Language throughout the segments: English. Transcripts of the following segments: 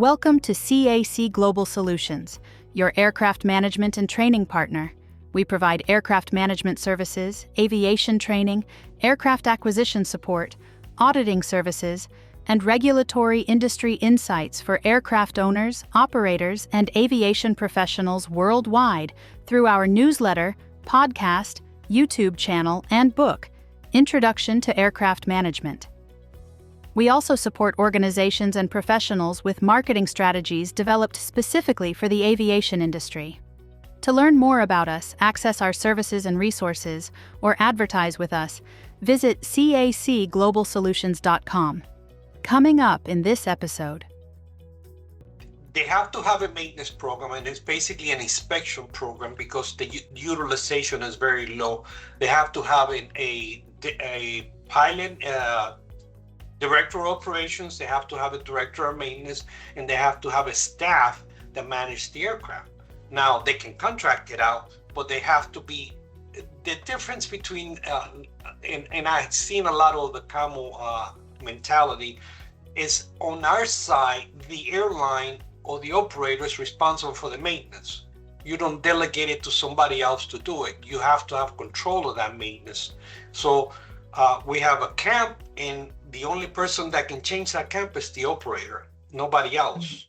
Welcome to C.A.C. Global Solutions, your aircraft management and training partner. We provide aircraft management services, aviation training, aircraft acquisition support, auditing services, and regulatory industry insights for aircraft owners, operators, and aviation professionals worldwide through our newsletter, podcast, YouTube channel, and book, Introduction to Aircraft Management. We also support organizations and professionals with marketing strategies developed specifically for the aviation industry. To learn more about us, access our services and resources, or advertise with us, visit cacglobalsolutions.com. Coming up in this episode. They have to have a maintenance program, and it's basically an inspection program because the utilization is very low. They have to have a pilot, director of operations, they have to have a director of maintenance, and they have to have a staff that manage the aircraft. Now, they can contract it out, but they have to be, the difference between, and I've seen a lot of the CAMO mentality, is on our side, the airline or the operator is responsible for the maintenance. You don't delegate it to somebody else to do it. You have to have control of that maintenance. So we have a camp, and the only person that can change that camp is the operator, nobody else.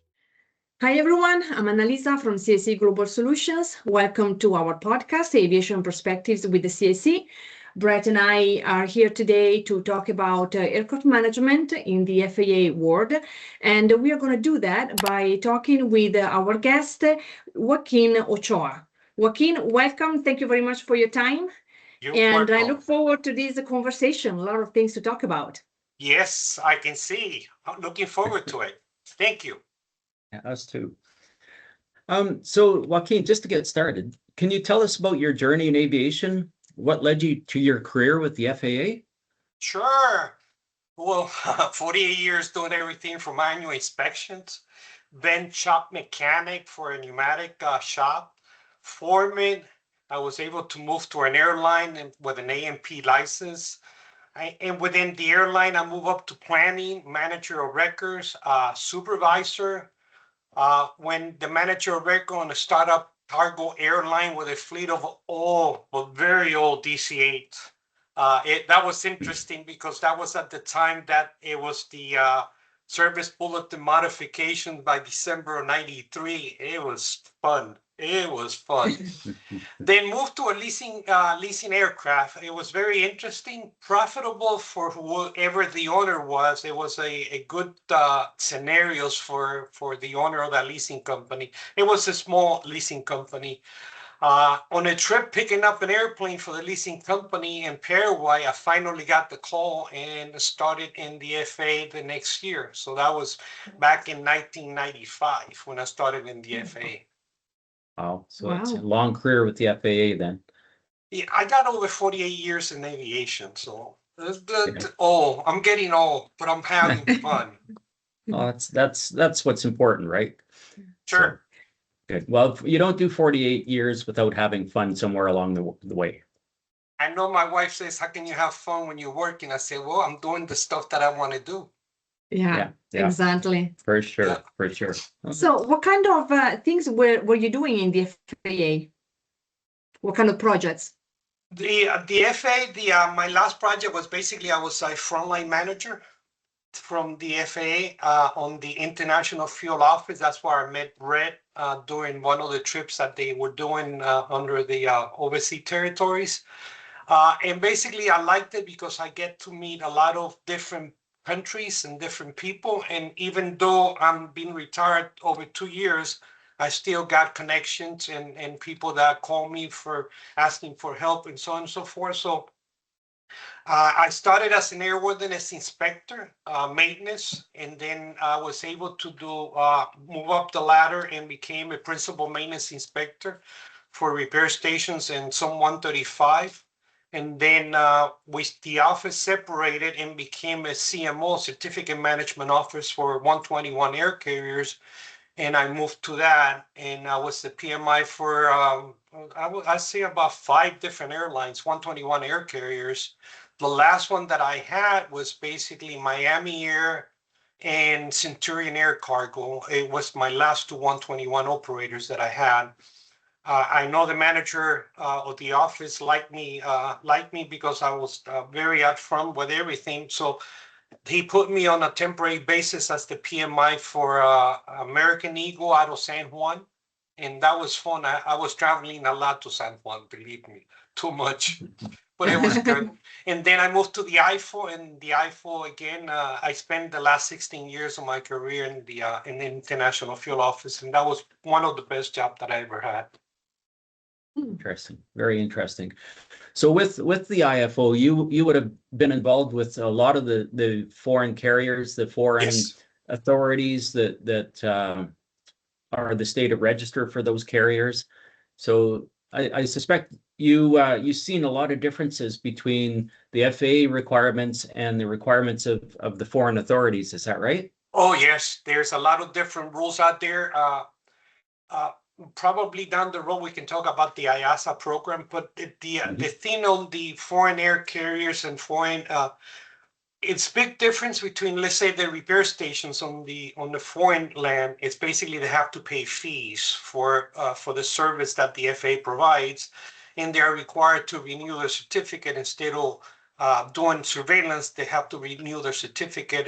Hi everyone, I'm Annalisa from C.A.C. Global Solutions. Welcome to our podcast, Aviation Perspectives with the C.A.C. Brett and I are here today to talk about aircraft management in the FAA world. And we are going to do that by talking with our guest, Joaquin Ochoa. Joaquin, welcome. Thank you very much for your time. You're and welcome. I look forward to this conversation. A lot of things to talk about. Yes, I can see. I'm looking forward to it. Thank you. Yeah, us too. So Joaquin, just to get started, can you tell us about your journey in aviation? What led you to your career with the FAA? Sure. Well, 48 years doing everything from annual inspections, then shop mechanic for a pneumatic shop, foreman. I was able to move to an airline with an A&P license. And within the airline, I move up to planning, manager of records, supervisor. When the manager of record on a startup cargo airline with a fleet of old, but very old DC-8. That was interesting because that was at the time that it was the service bulletin modification by December of '93. It was fun. It was fun. Then moved to a leasing aircraft. It was very interesting, profitable for whoever the owner was. It was a good scenarios for the owner of that leasing company. It was a small leasing company. On a trip picking up an airplane for the leasing company in Paraguay, I finally got the call and started in the FAA the next year. So that was back in 1995 when I started in the FAA. Wow, so it's a long career with the FAA then. Yeah, I got over 48 years in aviation, so old. I'm getting old, but I'm having fun. Well, that's what's important, right? Sure. So, good. Well, you don't do 48 years without having fun somewhere along the way. I know my wife says, "How can you have fun when you're working?" I say, "Well, I'm doing the stuff that I want to do." Yeah, exactly. For sure, Yeah. for sure. So what kind of things were you doing in the FAA? What kind of projects? The FAA, my last project was basically I was a frontline manager from the FAA on the International Fuel Office. That's where I met Brett during one of the trips that they were doing under the overseas territories. And basically, I liked it because I get to meet a lot of different countries and different people. And even though I'm being retired over 2 years, I still got connections and people that call me for asking for help and so on and so forth. So I started as an airworthiness inspector, maintenance, and then I was able to move up the ladder and became a principal maintenance inspector for repair stations and some 135. And then the office separated and became a CMO, Certificate Management Office for 121 air carriers. And I moved to that, and I was the PMI for, I'd say about 5 different airlines, 121 air carriers. The last one that I had was basically Miami Air, and Centurion Air Cargo. It was my last two 121 operators that I had. I know the manager of the office liked me because I was very upfront with everything. So he put me on a temporary basis as the PMI for American Eagle out of San Juan. And that was fun. I was traveling a lot to San Juan, believe me, too much, but it was good. And then I moved to the IFO, and the IFO again. I spent the last 16 years of my career in the International Fuel Office, and that was one of the best jobs that I ever had. Interesting, very interesting. So with the IFO, you would have been involved with a lot of the foreign carriers, the foreign Yes. authorities that are the state of register for those carriers. So I suspect you've seen a lot of differences between the FAA requirements and the requirements of the foreign authorities. Is that right? Oh yes, there's a lot of different rules out there. Probably down the road we can talk about the IASA program, but the thing on the foreign air carriers and foreign it's big difference between, let's say, the repair stations on the foreign land. It's basically they have to pay fees for the service that the FAA provides, and they are required to renew their certificate instead of doing surveillance. They have to renew their certificate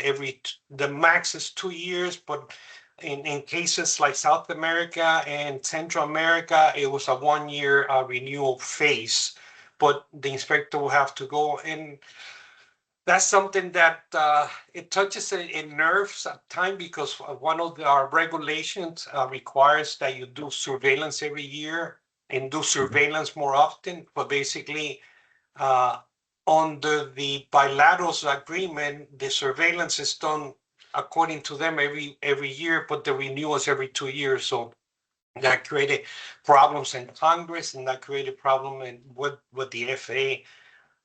the max is 2 years, but in cases like South America and Central America, it was a 1 year renewal phase. But the inspector will have to go, and that's something that it touches in nerves at time because one of our regulations requires that you do surveillance every year and do surveillance more often. But basically, under the bilateral agreement, the surveillance is done according to them every year, but the renewal is every 2 years. So that created problems in Congress, and that created problem with the FAA.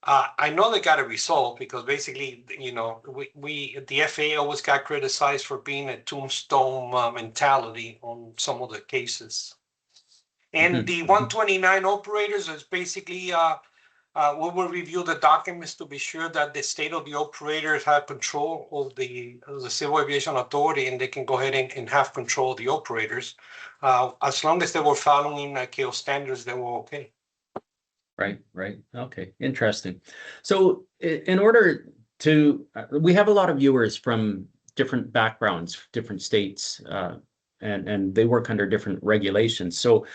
I know they got a result because basically, the FAA always got criticized for being a tombstone mentality on some of the cases. And the 129 operators is basically, we will review the documents to be sure that the state of the operators have control of the Civil Aviation Authority, and they can go ahead and have control of the operators. As long as they were following ICAO standards, they were okay. Right. Okay, interesting. So in order to, we have a lot of viewers from different backgrounds, different states, and they work under different regulations. So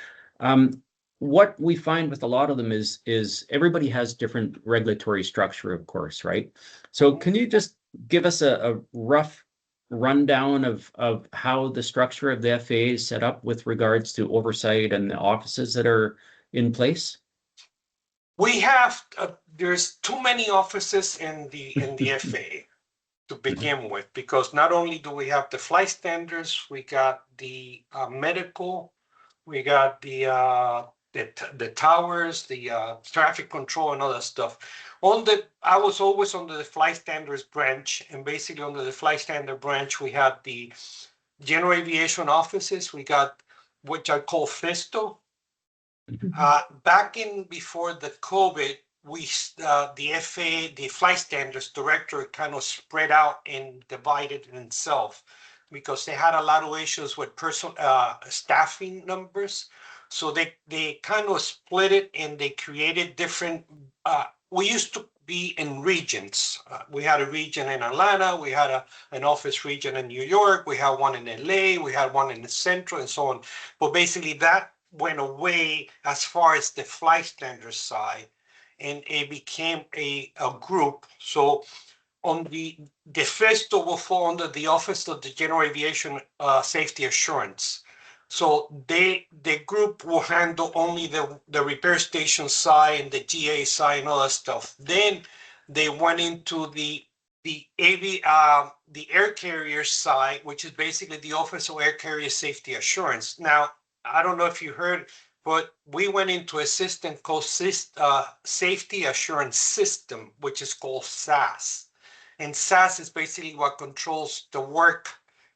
what we find with a lot of them is everybody has different regulatory structure, of course, right? So can you just give us a rough rundown of how the structure of the FAA is set up with regards to oversight and the offices that are in place? We have there's too many offices in the FAA to begin with, because not only do we have the flight standards, we got the medical, we got the towers, the traffic control, and all that stuff. I was always under the flight standards branch, and basically under the flight standard branch, we had the general aviation offices. We got which I call FISTO. Back in before the COVID, the FAA, the flight standards director, kind of spread out and divided itself because they had a lot of issues with staffing numbers. So they kind of split it, and they created different. We used to be in regions. We had a region in Atlanta. We had an office region in New York. We had one in LA. We had one in the Central, and so on. But basically, that went away as far as the flight standards side, and it became a group. So on the FISTO will fall under the Office of the General Aviation Safety Assurance. So the group will handle only the repair station side and the GA side and all that stuff. Then they went into the air carrier side, which is basically the Office of Air Carrier Safety Assurance. Now, I don't know if you heard, but we went into a system called Safety Assurance System, which is called SAS. And SAS is basically what controls the work,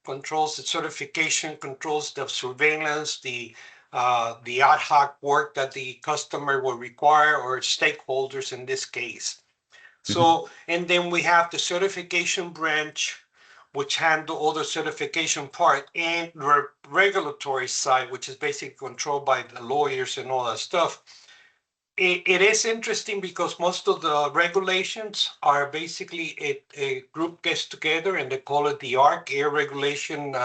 controls the certification, controls the surveillance, the ad hoc work that the customer will require, or stakeholders in this case. So, and then we have the certification branch, which handle all the certification part, and the regulatory side, which is basically controlled by the lawyers and all that stuff. It is interesting because most of the regulations are basically a group gets together and they call it the ARC, Air Regulation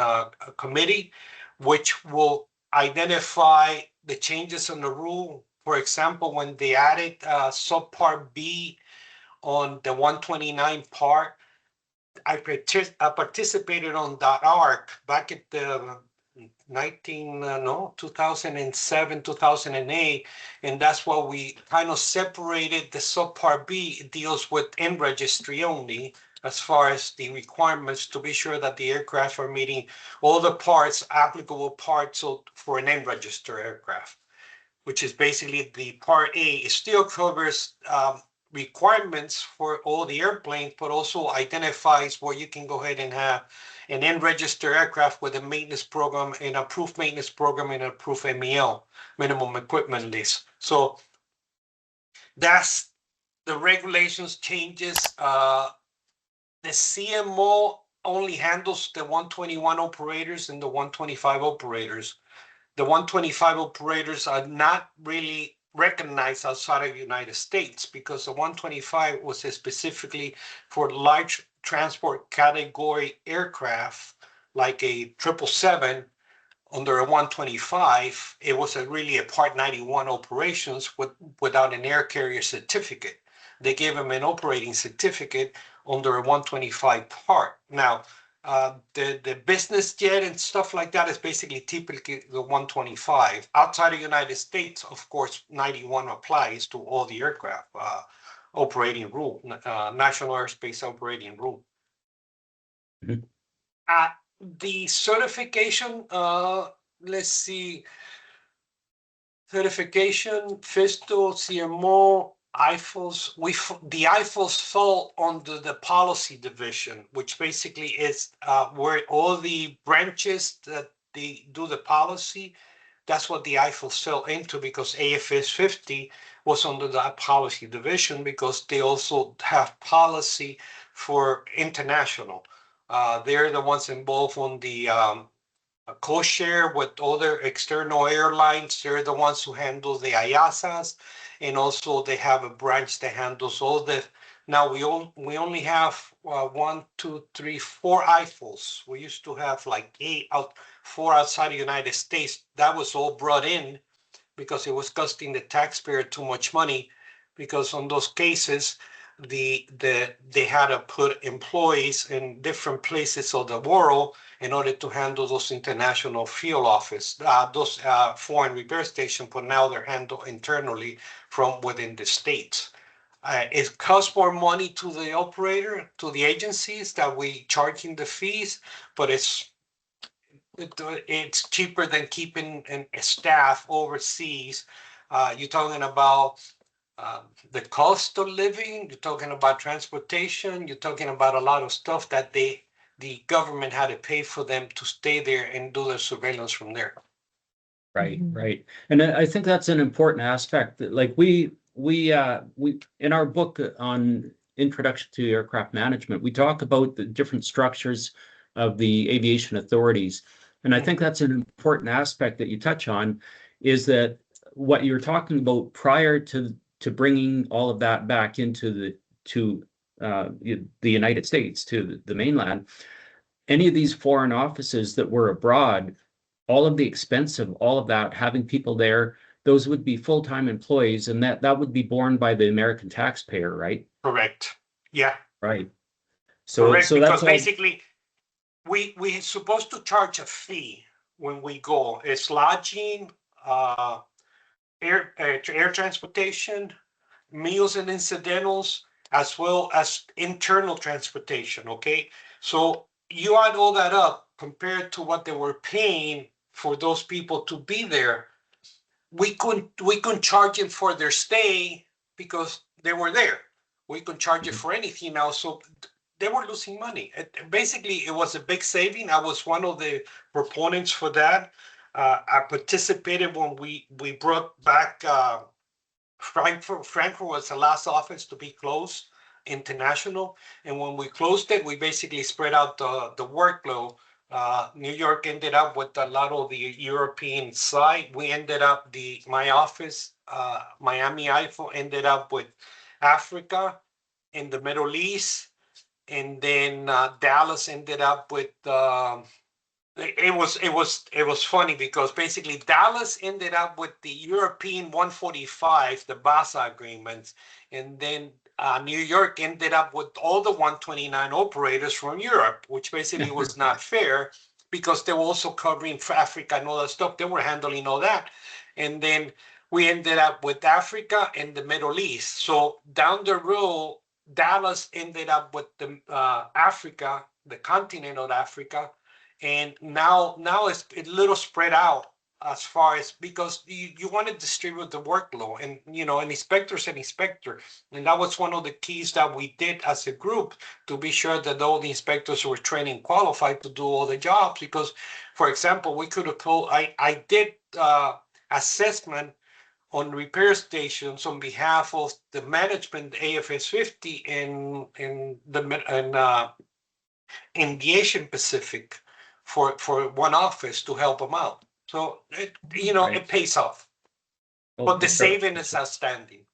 Committee, which will identify the changes in the rule. For example, when they added subpart B on the 129 part, I participated on that ARC back at the 2007, 2008, and that's why we kind of separated the subpart B. It deals with in registry only, as far as the requirements to be sure that the aircraft are meeting all the parts, applicable parts for an in register aircraft, which is basically the part A. It still covers requirements for all the airplanes, but also identifies where you can go ahead and have an in-register aircraft with a maintenance program, an approved maintenance program, and an approved MEL, minimum equipment list. So that's the regulations changes. The CMO only handles the 121 operators and the 125 operators. The 125 operators are not really recognized outside of the United States because the 125 was specifically for large transport category aircraft like a 777. Under a 125, it was really a Part 91 operations without an air carrier certificate. They gave them an operating certificate under a 125 part. Now, the business jet and stuff like that is basically typically the 125. Outside of the United States, of course, 91 applies to all the aircraft operating rule, National Airspace Operating Rule. Mhm. The certification, let's see, certification, FISTO, CMO, IFOS, the IFOS fall under the policy division, which basically is where all the branches that they do the policy, that's what the IFOS fell into, because AFS 50 was under that policy division because they also have policy for international. They're the ones involved on the co-share with other external airlines. They're the ones who handle the IASAs, and also they have a branch that handles all the. Now we only have 4 IFOs. We used to have like 4 outside the United States. That was all brought in because it was costing the taxpayer too much money, because on those cases they had to put employees in different places of the world in order to handle those international field office, those foreign repair stations, but now they're handled internally from within the states. It costs more money to the operator, to the agencies that we charging the fees, but it's cheaper than keeping a staff overseas. You're talking about the cost of living, you're talking about transportation, you're talking about a lot of stuff that the government had to pay for them to stay there and do their surveillance from there. Right, right. And I think that's an important aspect. Like we in our book on Introduction to Aircraft Management, we talk about the different structures of the aviation authorities. And I think that's an important aspect that you touch on, is that what you're talking about prior to bringing all of that back into the United States, to the mainland, any of these foreign offices that were abroad, all of the expense of all of that, having people there, those would be full-time employees, and that would be borne by the American taxpayer, right? Correct. Yeah. Right. So Correct, so because that's all. basically we supposed to charge a fee when we go. It's lodging, air transportation, meals and incidentals, as well as internal transportation. Okay, so you add all that up compared to what they were paying for those people to be there. We couldn't charge them for their stay because they were there. We couldn't charge it for anything now, so they were losing money. Basically, it was a big saving. I was one of the proponents for that. I participated when we brought back Frankfurt. Frankfurt was the last office to be closed International. And when we closed it, we basically spread out the workload. New York ended up with a lot of the European side. We ended up my office, Miami IFO, ended up with Africa and the Middle East, and then Dallas ended up with. It was funny because basically Dallas ended up with the European 145, the BASA agreements, and then New York ended up with all the 129 operators from Europe, which basically was not fair because they were also covering Africa and all that stuff. They were handling all that, and then we ended up with Africa and the Middle East. So down the road, Dallas ended up with the Africa, the continent of Africa, and now it's a little spread out as far as because you want to distribute the workload, and an inspector's an inspector, and that was one of the keys that we did as a group to be sure that all the inspectors were trained and qualified to do all the jobs. Because, for example, we could have told I did assessment on repair stations on behalf of the management AFS 50 in the Asian Pacific for one office to help them out. So Right. it pays off. Oh, But the for sure, saving for is sure. outstanding.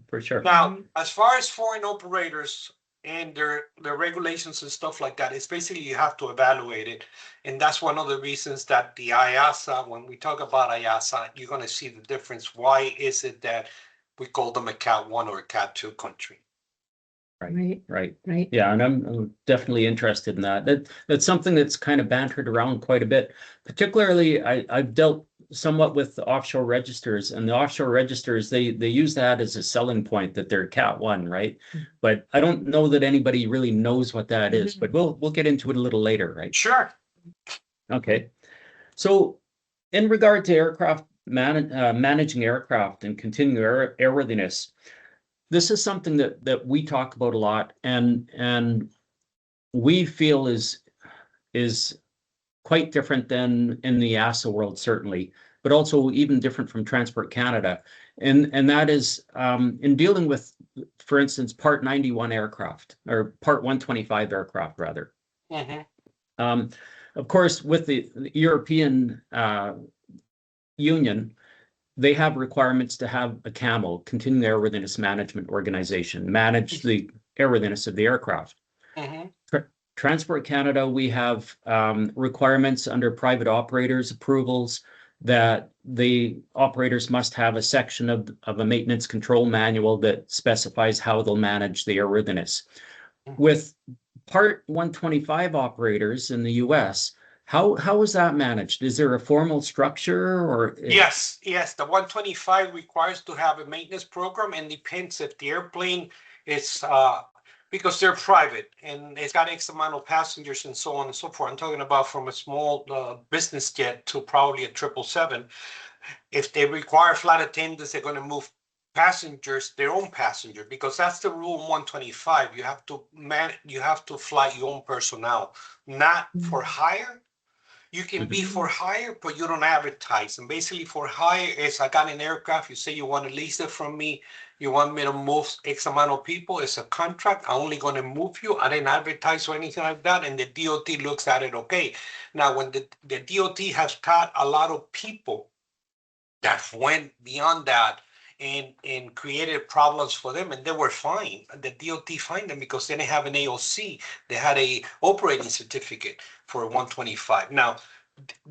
For sure. Now, as far as foreign operators and their regulations and stuff like that, it's basically you have to evaluate it. And that's one of the reasons that the IASA, when we talk about IASA, you're going to see the difference. Why is it that we call them a Cat 1 or a Cat 2 country? Right. Yeah, and I'm definitely interested in that. That's something that's kind of bantered around quite a bit. Particularly, I've dealt somewhat with the offshore registers, and the offshore registers, they use that as a selling point that they're Cat 1, right? But I don't know that anybody really knows what that is, but we'll get into it a little later, right? Sure. Okay. So in regard to aircraft managing aircraft and continuing airworthiness, this is something that we talk about a lot, and we feel is quite different than in the IASA world, certainly, but also even different from Transport Canada. And that is in dealing with, for instance, Part 91 aircraft, or Part 125 aircraft, rather. Of course, with the European Union, they have requirements to have a CAMO, Continuing Airworthiness Management Organization, manage the airworthiness of the aircraft. Transport Canada, we have requirements under private operators approvals that the operators must have a section of a maintenance control manual that specifies how they'll manage the airworthiness. With Part 125 operators in the US, how is that managed? Is there a formal structure or? Yes. The 125 requires to have a maintenance program, and depends if the airplane is because they're private and it's got X amount of passengers and so on and so forth. I'm talking about from a small business jet to probably a 777. If they require flight attendants, they're going to move passengers, their own passenger, because that's the rule in 125. You have to fly your own personnel, not for hire. You can be for hire, but you don't advertise. And basically for hire is I got an aircraft, you say you want to lease it from me, you want me to move X amount of people, it's a contract, I'm only going to move you. I didn't advertise or anything like that, and the DOT looks at it okay. Now, when the DOT has caught a lot of people that went beyond that and created problems for them, and they were fined. The DOT fined them because they didn't have an AOC. They had a operating certificate for 125. Now,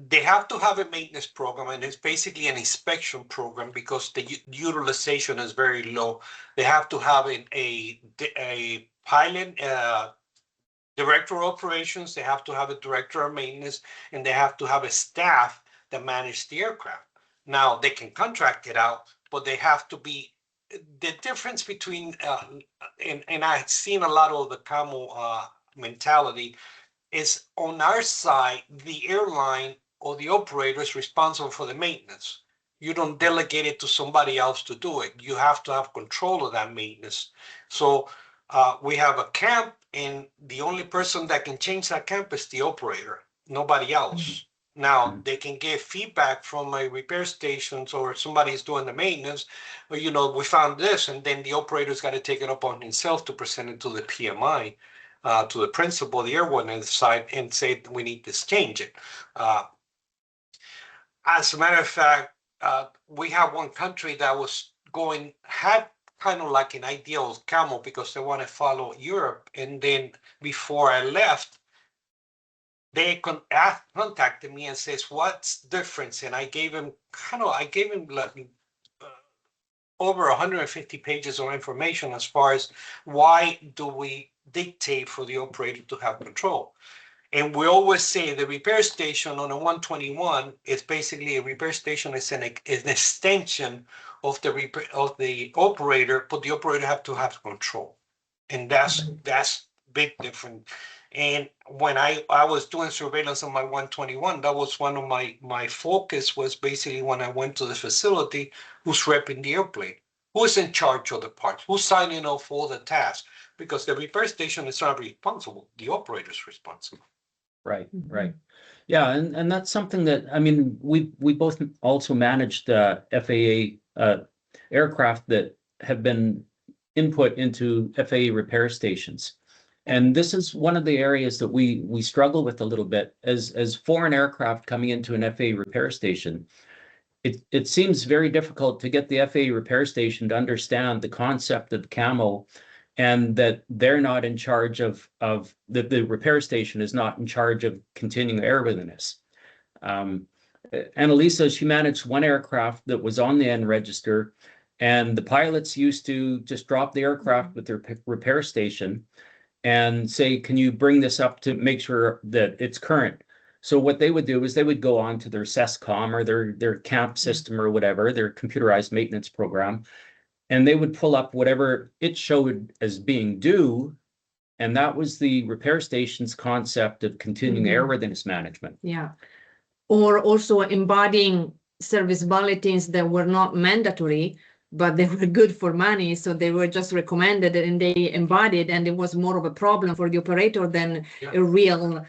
they have to have a maintenance program, and it's basically an inspection program because the utilization is very low. They have to have a pilot, director of operations, they have to have a director of maintenance, and they have to have a staff that manage the aircraft. Now, they can contract it out, but they have to be, the difference between, and I've seen a lot of the CAMO mentality, is on our side, the airline or the operator is responsible for the maintenance. You don't delegate it to somebody else to do it. You have to have control of that maintenance. So we have a camp, and the only person that can change that camp is the operator, nobody else. Now they can get feedback from a repair stations or somebody's doing the maintenance, or we found this, and then the operator's got to take it up on himself to present it to the PMI, to the principal, the airworthiness side, and say we need this change it. As a matter of fact, we have one country that had kind of like an ideal CAMO because they want to follow Europe. And then before I left, they contacted me and says, "What's the difference?" And I gave him like over 150 pages of information as far as why do we dictate for the operator to have control. And we always say the repair station on a 121 is basically a repair station is an extension of the operator, but the operator have to have control. And that's big different. And when I was doing surveillance on my 121, that was one of my focus was basically when I went to the facility, who's repping the airplane, who's in charge of the parts, who's signing off all the tasks, because the repair station is not responsible, the operator's responsible. Right, right. Yeah, and that's something that, I mean, we both also managed FAA aircraft that have been input into FAA repair stations. And this is one of the areas that we struggle with a little bit as foreign aircraft coming into an FAA repair station. It seems very difficult to get the FAA repair station to understand the concept of CAMO, and that they're not in charge of the repair station is not in charge of continuing airworthiness. Annalisa, she managed one aircraft that was on the N register, and the pilots used to just drop the aircraft with their repair station and say, "Can you bring this up to make sure that it's current?" So what they would do is they would go on to their CESCOM or their CAMP system or whatever, their computerized maintenance program, and they would pull up whatever it showed as being due, and that was the repair station's concept of continuing airworthiness management. Yeah. Or also embodying service bulletins that were not mandatory, but they were good for money, so they were just recommended and they embodied, and it was more of a problem for the operator than a real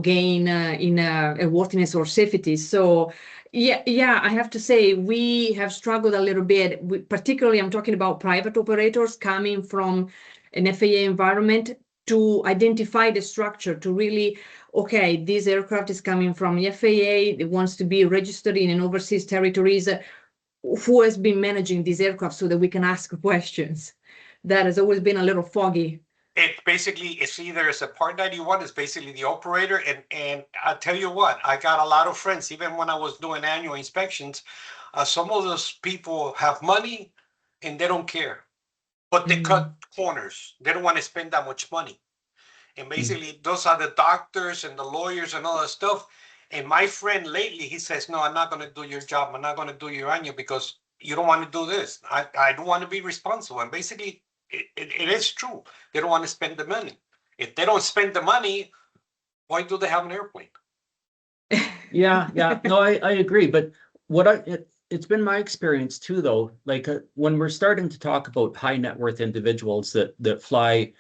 gain in airworthiness or safety. So yeah, I have to say we have struggled a little bit, particularly I'm talking about private operators coming from an FAA environment, to identify the structure, to really, okay, this aircraft is coming from the FAA, it wants to be registered in an overseas territories, who has been managing these aircraft so that we can ask questions. That has always been a little foggy. It's either it's a Part 91, it's basically the operator, and I tell you what, I got a lot of friends, even when I was doing annual inspections, some of those people have money and they don't care, but they cut corners. They don't want to spend that much money. And basically those are the doctors and the lawyers and all that stuff. And my friend lately, he says, "No, I'm not going to do your job. I'm not going to do your annual because you don't want to do this. I don't want to be responsible." And basically, it is true. They don't want to spend the money. If they don't spend the money, why do they have an airplane? Yeah, no, I agree. But it's been my experience too, though, like when we're starting to talk about high net worth individuals that fly,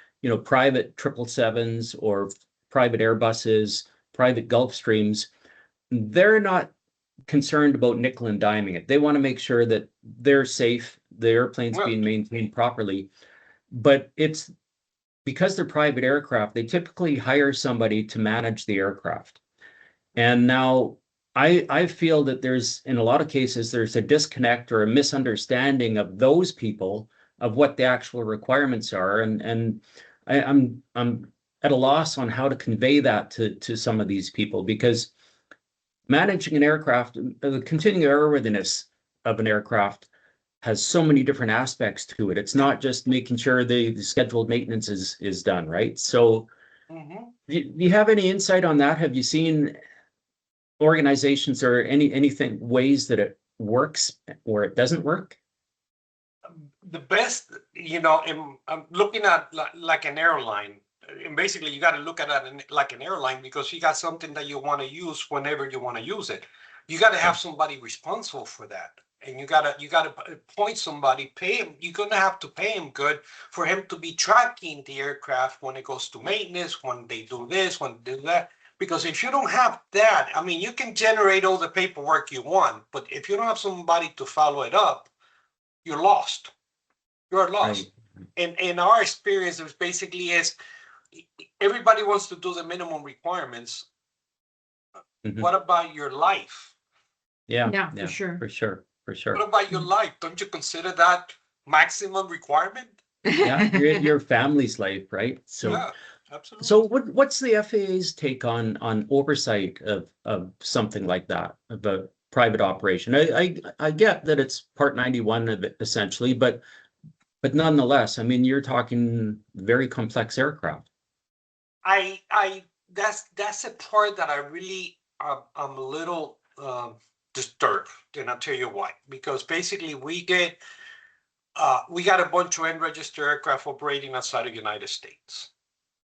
private 777s or private Airbuses, private Gulfstreams, they're not concerned about nickel and diming it. They want to make sure that they're safe, the airplane's being maintained properly. But it's because they're private aircraft, they typically hire somebody to manage the aircraft. And now I feel that in a lot of cases, there's a disconnect or a misunderstanding of those people of what the actual requirements are. And I'm at a loss on how to convey that to some of these people, because managing an aircraft, the continuing airworthiness of an aircraft has so many different aspects to it. It's not just making sure the scheduled maintenance is done, right? So do you have any insight on that? Have you seen organizations or anything ways that it works or it doesn't work? The best, I'm looking at like an airline. And basically, you got to look at it like an airline, because you got something that you want to use whenever you want to use it. You got to have somebody responsible for that, and you got to appoint somebody, pay him. You're gonna have to pay him good for him to be tracking the aircraft when it goes to maintenance, when they do this, when they do that. Because if you don't have that, I mean, you can generate all the paperwork you want, but if you don't have somebody to follow it up, you're lost. You're lost. Right. And our experience is basically is everybody wants to do the minimum requirements. Mhm. What about your life? Yeah, Yeah, for sure. for sure, for What sure. about your life? Don't you consider that maximum requirement? Yeah, your family's life, right? Yeah, So absolutely. what's the FAA's take on oversight of something like that, of a private operation? I get that it's Part 91 of it essentially, but nonetheless, I mean, you're talking very complex aircraft. I that's a part that I really I'm a little disturbed, and I'll tell you why. Because basically we got a bunch of unregistered aircraft operating outside of the United States,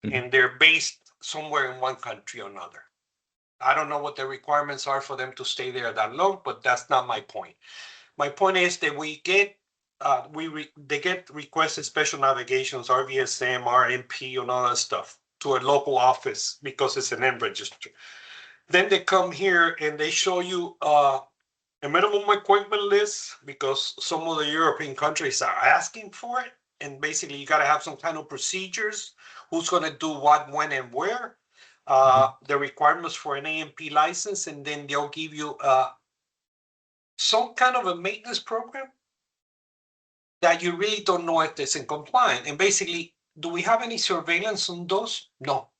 Mhm. and they're based somewhere in one country or another. I don't know what the requirements are for them to stay there that long, but that's not my point. My point is that they get requested special navigations, RVSM, RMP, and all that stuff to a local office because it's an N register. Then they come here and they show you a minimum equipment list because some of the European countries are asking for it. And basically, you got to have some kind of procedures. Who's going to do what, when, and where? The requirements for an AMP license, and then they'll give you some kind of a maintenance program that you really don't know if it's in compliance. And basically, do we have any surveillance on those? No,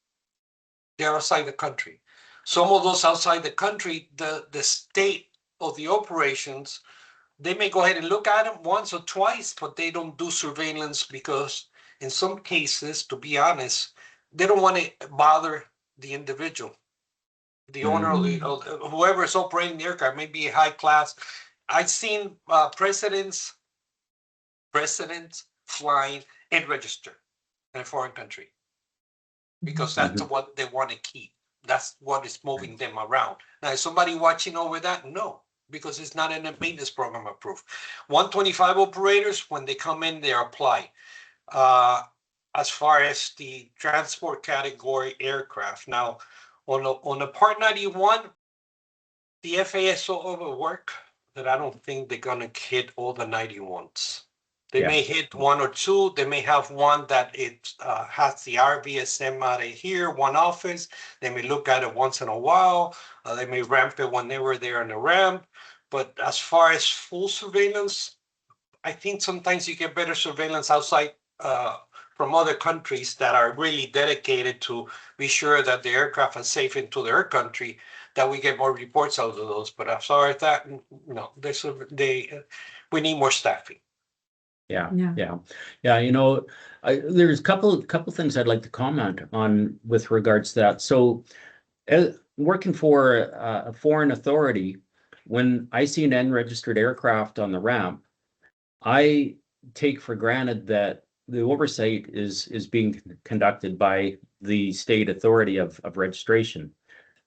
they're outside the country. Some of those outside the country, the state of the operations, they may go ahead and look at them once or twice, but they don't do surveillance because in some cases, to be honest, they don't want to bother the individual. The owner of the whoever is operating the aircraft may be a high class. I've seen presidents flying and register in a foreign country because that's Mhm. what they want to keep. That's what is moving them around. Now, is somebody watching over that? No, because it's not in a maintenance program approved. 125 operators, when they come in, they apply. Uh, as far as the transport category aircraft. Now, on the Part 91, the FAA is so overworked that I don't think they're gonna hit all the 91s. They Yeah. may hit one or two. They may have one that it has the RVSM out of here, one office. They may look at it once in a while. They may ramp it whenever they're on the ramp. But as far as full surveillance, I think sometimes you get better surveillance outside from other countries that are really dedicated to be sure that the aircraft are safe into their country, that we get more reports out of those. But as far as that, no, we need more staffing. Yeah, Yeah. yeah. There's a couple things I'd like to comment on with regards to that. So, working for a foreign authority, when I see an unregistered aircraft on the ramp, I take for granted that the oversight is being conducted by the state authority of registration.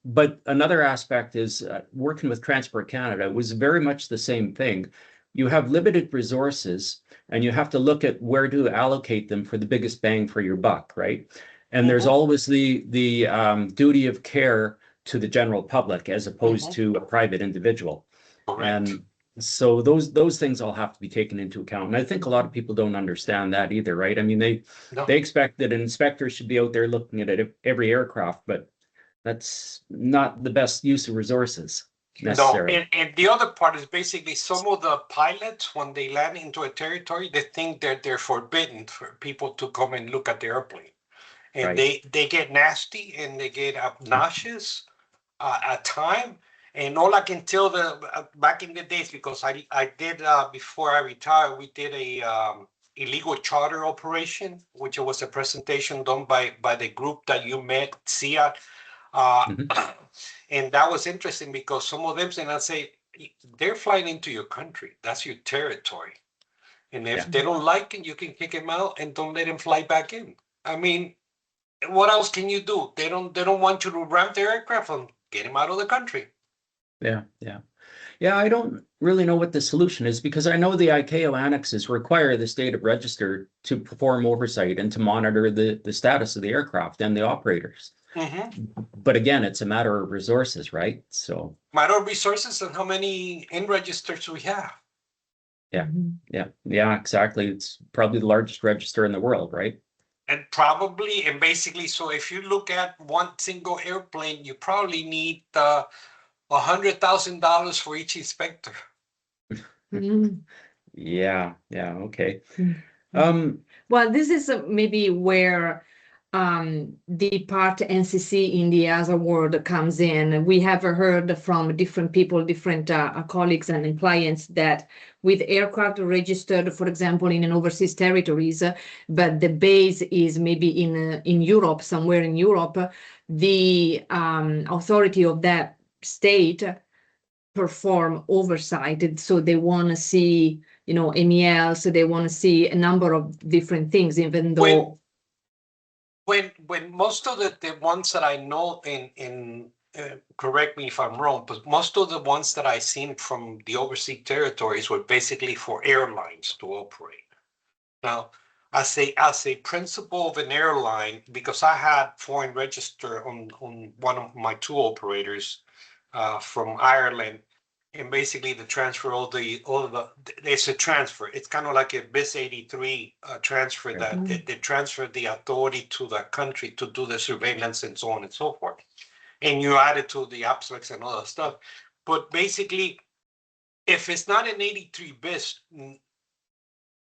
But another aspect is working with Transport Canada was very much the same thing. You have limited resources and you have to look at where to allocate them for the biggest bang for your buck, right? And there's Mhm. always the duty of care to the general public as opposed Mhm. to a private individual. Correct. And so those things all have to be taken into account. And I think a lot of people don't understand that either, right? I mean, No, they expect that an inspector should be out there looking at every aircraft, but that's not the best use of resources no. necessarily. And the other part is basically some of the pilots, when they land into a territory, they think that they're forbidden for people to come and look at the airplane. And Right. they get nasty and they get obnoxious at time. And all I can tell back in the days, because I did before I retired, we did a illegal charter operation, which was a presentation done by the group that you met, C.A.C. Mhm. And that was interesting because some of them said, I say, they're flying into your country. That's your territory. And if Yeah. they don't like it, you can kick them out and don't let them fly back in. I mean, what else can you do? They don't want you to ramp their aircraft and get them out of the country. Yeah. Yeah. Yeah, I don't really know what the solution is because I know the ICAO annexes require the state of register to perform oversight and to monitor the status of the aircraft and the operators. But again, it's a matter of resources, right? So Matter of resources and how many in registers we have. yeah, yeah, exactly. It's probably the largest register in the world, right? And probably, and basically, so if you look at one single airplane, you probably need $100,000 for each inspector. Mhm. Yeah, okay. Mhm. Well, this is maybe where the part NCC in the EASA world comes in. We have heard from different people, different colleagues and clients that with aircraft registered, for example, in an overseas territories, but the base is maybe in Europe, somewhere in Europe, the authority of that state perform oversight. So they want to see, MEL, so they want to see a number of different things, even though. When most of the ones that I know in correct me if I'm wrong, but most of the ones that I seen from the overseas territories were basically for airlines to operate. Now, as a principal of an airline, because I had foreign register on one of my two operators from Ireland, and basically the transfer all the it's a transfer. It's kind of like a BIS 83 transfer that they transfer the authority to the country to do the surveillance and so on and so forth. And you add it to the abstracts and all that stuff. But basically, if it's not an 83 BIS,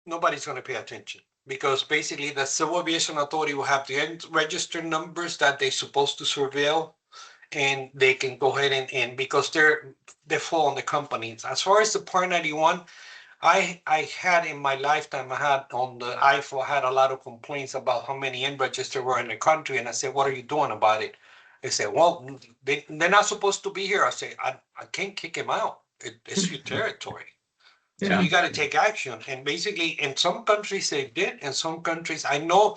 nobody's going to pay attention because basically the Civil Aviation Authority will have the register numbers that they're supposed to surveil, and they can go ahead and because they fall on the companies. As far as the Part 91, I had in my lifetime, I had on the IFO, I had a lot of complaints about how many unregistered were in the country, and I said, what are you doing about it? They said, well, they're not supposed to be here. I say, I can't kick him out. It's your territory. So Yeah. you got to take action. And basically, in some countries they did, in some countries, I know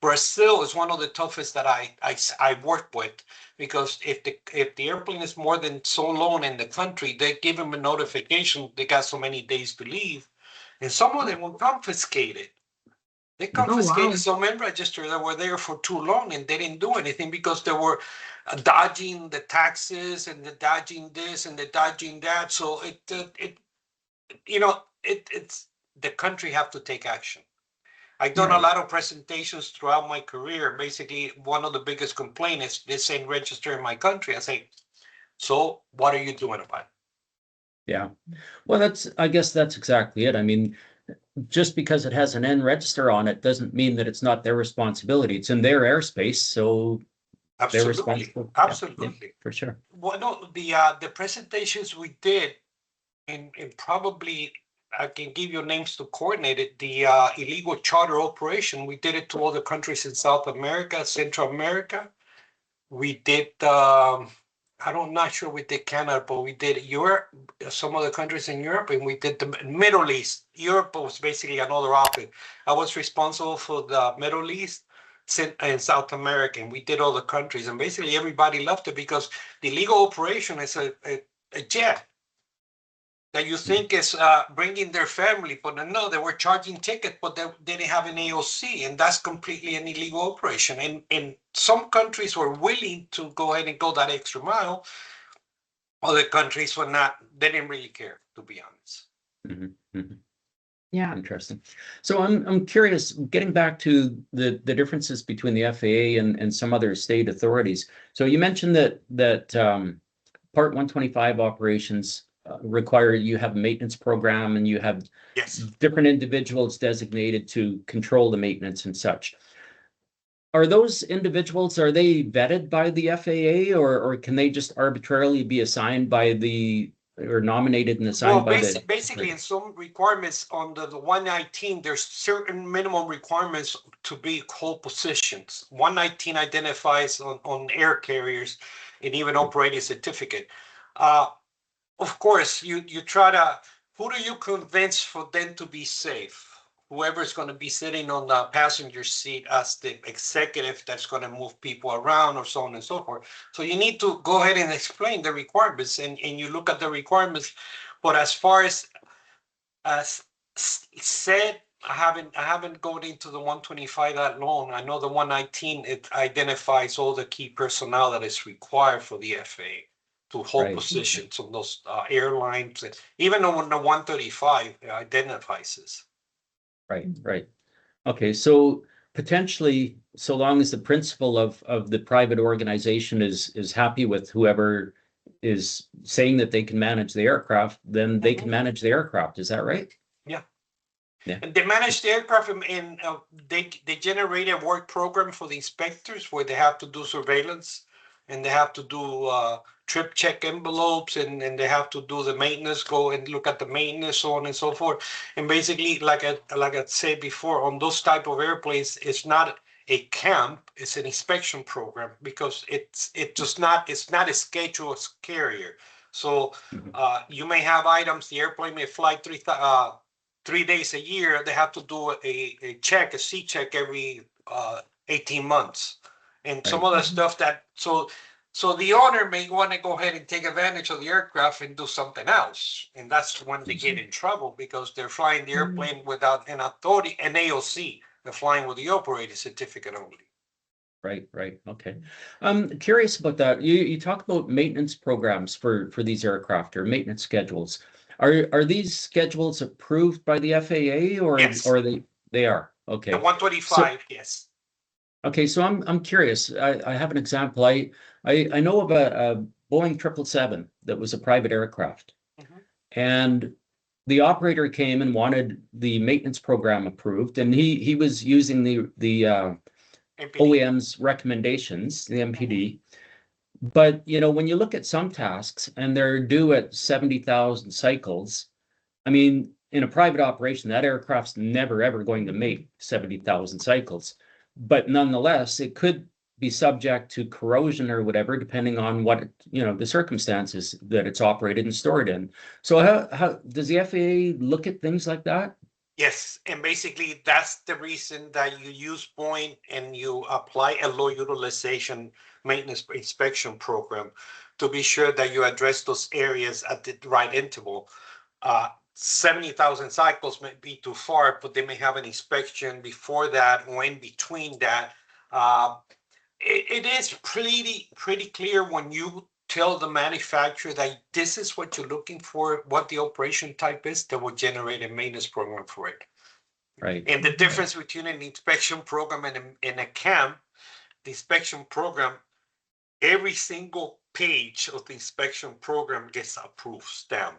Brazil is one of the toughest that I work with, because if the airplane is more than so long in the country, they give them a notification. They got so many days to leave, and some of them will confiscate it. They confiscated some in register that were there for too long, and they didn't do anything because they were dodging the taxes and the dodging this and the dodging that. So it's the country have to take action. I've done a lot of presentations throughout my career. Basically, one of the biggest complaints is this ain't registered in my country. I say, so what are you doing about it? Yeah. Well, I guess that's exactly it. I mean, just because it has an N register on it doesn't mean that it's not their responsibility. It's in their airspace, so they're responsible. Absolutely. Yeah, for sure. Well, no, the presentations we did, and probably I can give you names to coordinate it. The illegal charter operation, we did it to all the countries in South America, Central America. We did, I'm not sure we did Canada, but we did Europe, some of the countries in Europe, and we did the Middle East. Europe was basically another office. I was responsible for the Middle East and South America, and we did all the countries, and basically everybody loved it because the legal operation is a jet that you think is bringing their family, but no, they were charging tickets, but they didn't have an AOC, and that's completely an illegal operation. And some countries were willing to go ahead and go that extra mile. Other countries were not. They didn't really care, to be honest. Yeah. Interesting. So I'm curious, getting back to the differences between the FAA and some other state authorities. So you mentioned that Part 125 operations require you have a maintenance program and you have different individuals designated to control the maintenance and such. Are those individuals, are they vetted by the FAA, or can they just arbitrarily be assigned by or nominated and assigned by the? Basically, in some requirements on the 119, there's certain minimum requirements to be hold positions. 119 identifies on air carriers and even operating certificate. Of course, you try to, who do you convince for them to be safe? whoever's going to be sitting on the passenger seat as the executive that's going to move people around or so on and so forth. So you need to go ahead and explain the requirements, and you look at the requirements. But as far as said, I haven't gone into the 125 that long. I know the 119, it identifies all the key personnel that is required for the FAA to hold positions on those airlines, and even on the 135 identifies this. Right. Okay, so potentially, so long as the principal of the private organization is happy with whoever is saying that they can manage the aircraft, then they can manage the aircraft. Is that right? Yeah. Yeah. And they manage the aircraft, and they generate a work program for the inspectors where they have to do surveillance, and they have to do trip check envelopes, and they have to do the maintenance, go and look at the maintenance, so on and so forth. And basically, like I said before, on those type of airplanes, it's not a camp, it's an inspection program, because it's not a scheduled carrier. So you may have items, the airplane may fly 3 days a year. They have to do a check, a C check every 18 months. And some of the stuff that, so the owner may want to go ahead and take advantage of the aircraft and do something else. And that's when they get in trouble, because they're flying the airplane without an authority, an AOC. They're flying with the operator certificate only. Right. Okay. I'm curious about that. You talk about maintenance programs for these aircraft, or maintenance schedules. Are these schedules approved by the FAA, or Yes. or they are? Okay. The 125, yes. Okay, so I'm curious. I have an example. I know of a Boeing 777 that was a private aircraft, and the operator came and wanted the maintenance program approved, and he was using the MPD. OEM's recommendations, the MPD. But when you look at some tasks and they're due at 70,000 cycles, I mean, in a private operation, that aircraft's never ever going to make 70,000 cycles. But nonetheless, it could be subject to corrosion or whatever, depending on what the circumstances that it's operated and stored in. So how does the FAA look at things like that? Yes, and basically that's the reason that you use Boeing and you apply a low utilization maintenance inspection program to be sure that you address those areas at the right interval. 70,000 cycles may be too far, but they may have an inspection before that or in between that. It is pretty clear when you tell the manufacturer that this is what you're looking for, what the operation type is, that will generate a maintenance program for it. Right. And the difference between an inspection program and a camp, the inspection program, every single page of the inspection program gets approved stamp.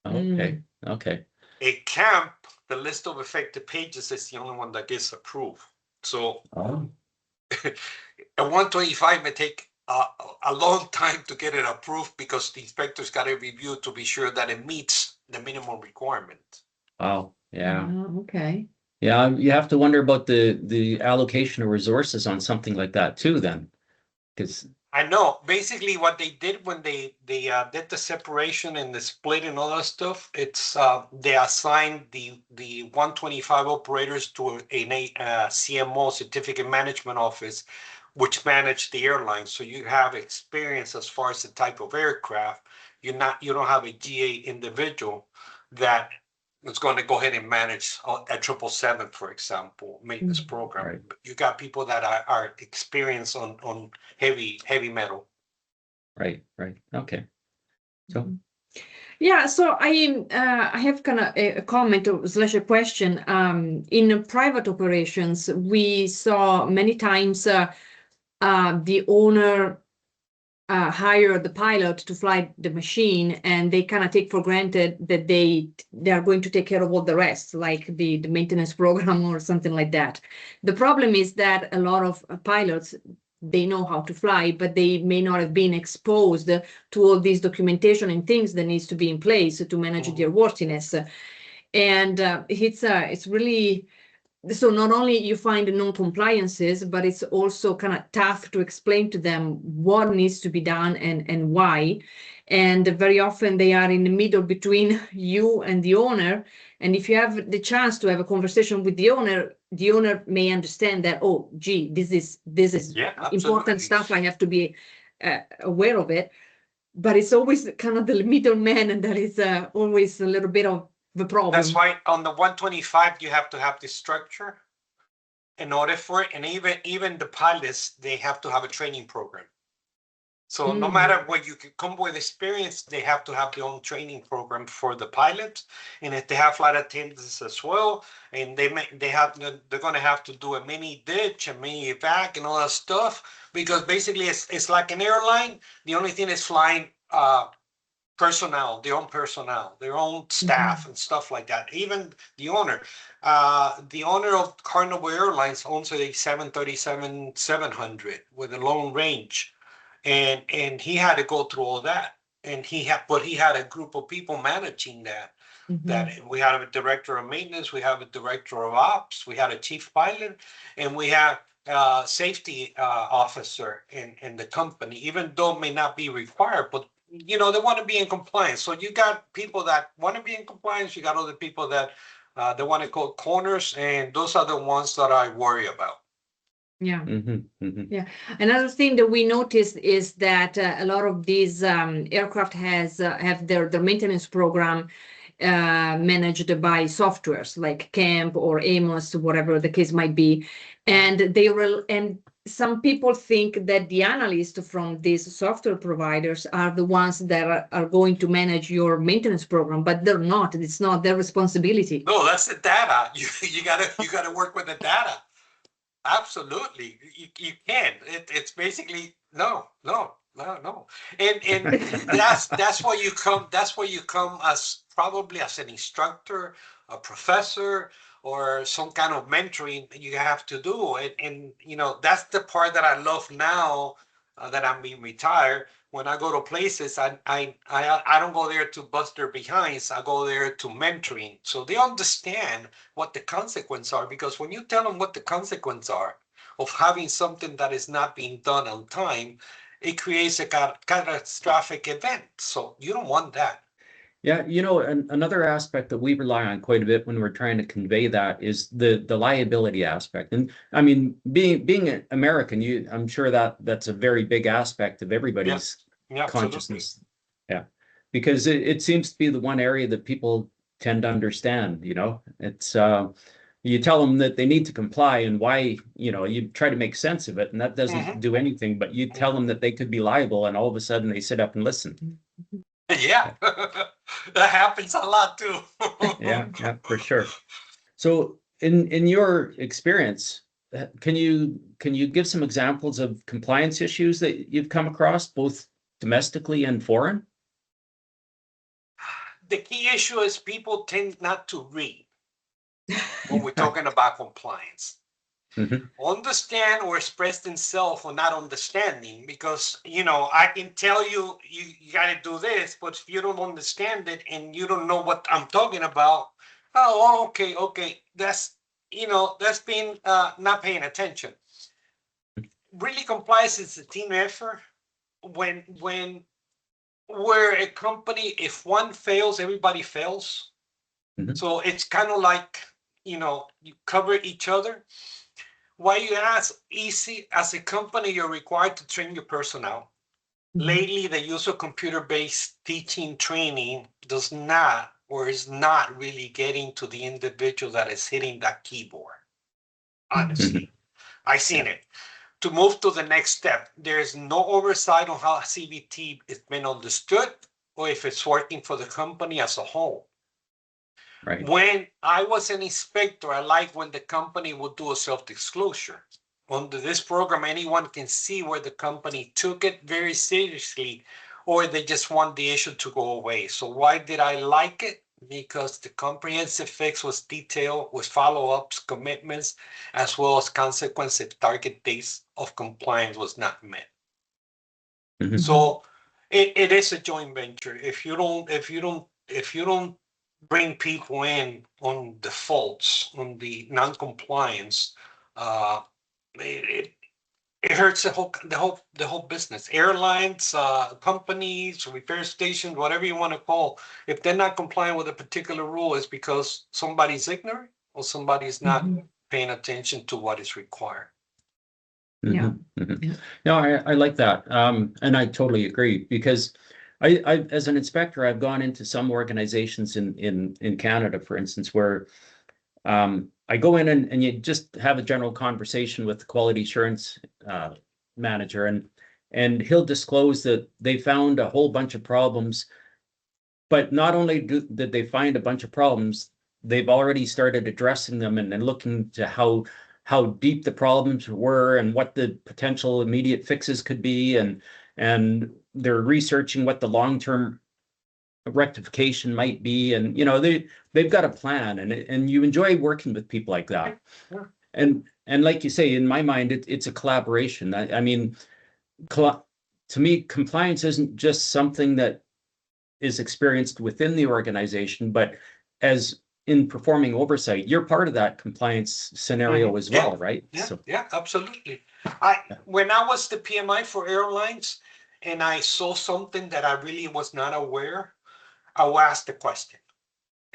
Okay. A camp, the list of affected pages is the only one that gets approved. So a 125 may take a long time to get it approved, because the inspector's got to review to be sure that it meets the minimum requirement. Wow. Yeah. Okay. Yeah, you have to wonder about the allocation of resources on something like that too, then, because I know. Basically, what they did when they did the separation and the split and all that stuff, it's they assigned the 125 operators to a CMO, Certificate Management Office, which managed the airline. So you have experience as far as the type of aircraft. You don't have a GA individual that is going to go ahead and manage a 777, for example, maintenance program. Right. You got people that are experienced on heavy metal. Right. Okay. So Yeah, so I have kind of a comment or slash a question. In private operations, we saw many times the owner hire the pilot to fly the machine, and they kind of take for granted that they are going to take care of all the rest, like the maintenance program or something like that. The problem is that a lot of pilots, they know how to fly, but they may not have been exposed to all this documentation and things that needs to be in place to manage their worthiness. And it's really so not only you find non-compliances, but it's also kind of tough to explain to them what needs to be done and why. And very often they are in the middle between you and the owner. And if you have the chance to have a conversation with the owner may understand that, oh, gee, this is Yeah, important absolutely. stuff. I have to be aware of it. But it's always kind of the middleman, and that is always a little bit of the problem. That's why on the 125 you have to have the structure in order for it, and even the pilots, they have to have a training program. So no matter what you can come with experience, they have to have their own training program for the pilots, and if they have flight attendants as well, and they're going to have to do a mini ditch, a mini evac, and all that stuff, because basically it's like an airline. The only thing is flying personnel, their own staff and stuff like that. Even the owner of Carnival Airlines owns a 737-700 with a long range, and he had to go through all that, and he had a group of people managing that. That we had a director of maintenance, we have a director of ops, we had a chief pilot, and we have safety officer in the company, even though it may not be required, but they want to be in compliance. So you got people that want to be in compliance, you got other people that they want to cut corners, and those are the ones that I worry about. Yeah. Yeah. Another thing that we noticed is that a lot of these aircraft have their maintenance program managed by softwares like CAMP or AMOS, whatever the case might be, and some people think that the analysts from these software providers are the ones that are going to manage your maintenance program, but they're not. It's not their responsibility. No, that's the data. You gotta work with the data. Absolutely, you can. It's basically no, and that's where you come. That's where you come as probably as an instructor, a professor, or some kind of mentoring you have to do. And that's the part that I love now that I'm being retired. When I go to places, I don't go there to bust their behinds. I go there to mentoring, so they understand what the consequences are. Because when you tell them what the consequences are of having something that is not being done on time, it creates a catastrophic event. So you don't want that. Yeah, another aspect that we rely on quite a bit when we're trying to convey that is the liability aspect. And I mean, being an American, I'm sure that's a very big aspect of everybody's consciousness. Yeah, because it seems to be the one area that people tend to understand. It's you tell them that they need to comply and why. You try to make sense of it, and that doesn't do anything. But you tell them that they could be liable, and all of a sudden they sit up and listen. Yeah, that happens a lot too. Yeah, for sure. So in your experience, can you give some examples of compliance issues that you've come across, both domestically and foreign? The key issue is people tend not to read when we're talking about compliance. Understand or express themselves or not understanding, because I can tell you got to do this, but if you don't understand it and you don't know what I'm talking about, okay, that's being not paying attention. Really, compliance is a team effort. When we're a company, if one fails, everybody fails. So it's kind of like you cover each other. Why you ask? Easy. As a company, you're required to train your personnel. Lately, the use of computer-based teaching training does not or is not really getting to the individual that is hitting that keyboard. Honestly, I've seen it. To move to the next step, there is no oversight on how CBT is been understood or if it's working for the company as a whole. Right. When I was an inspector, I liked when the company would do a self-disclosure. Under this program, anyone can see where the company took it very seriously or they just want the issue to go away. So why did I like it? Because the comprehensive fix was detailed with follow-ups, commitments, as well as consequence if target dates of compliance was not met. So it is a joint venture. If you don't bring people in on the faults, on the non-compliance, it, it hurts the whole business. Airlines, companies, repair stations, whatever you want to call. If they're not complying with a particular rule, it's because somebody's ignorant or somebody's not paying attention to what is required. Yeah. No, I like that. And I totally agree because I as an inspector, I've gone into some organizations in Canada, for instance, where I go in and you just have a general conversation with the quality assurance manager, and he'll disclose that they found a whole bunch of problems. But not only did they find a bunch of problems, they've already started addressing them and looking to how deep the problems were and what the potential immediate fixes could be, and they're researching what the long-term rectification might be, and they've got a plan, and you enjoy working with people like that. Sure. And like you say, in my mind, it's a collaboration. I mean, to me, compliance isn't just something that is experienced within the organization, but as in performing oversight, you're part of that compliance scenario as well, right? Yeah, absolutely. When I was the PMI for airlines and I saw something that I really was not aware, I will ask the question.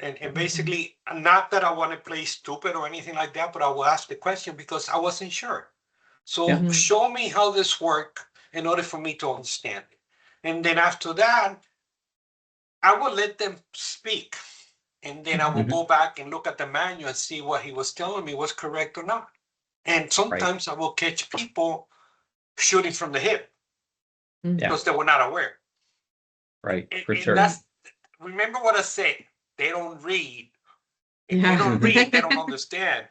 And basically, not that I want to play stupid or anything like that, but I will ask the question because I wasn't sure. So show me how this works in order for me to understand it. And then after that, I will let them speak. And then I will go back and look at the manual and see what he was telling me was correct or not. And sometimes I will catch people shooting from the hip because they were not aware. Right, for sure. Remember what I said, they don't read. If they don't read, they don't understand.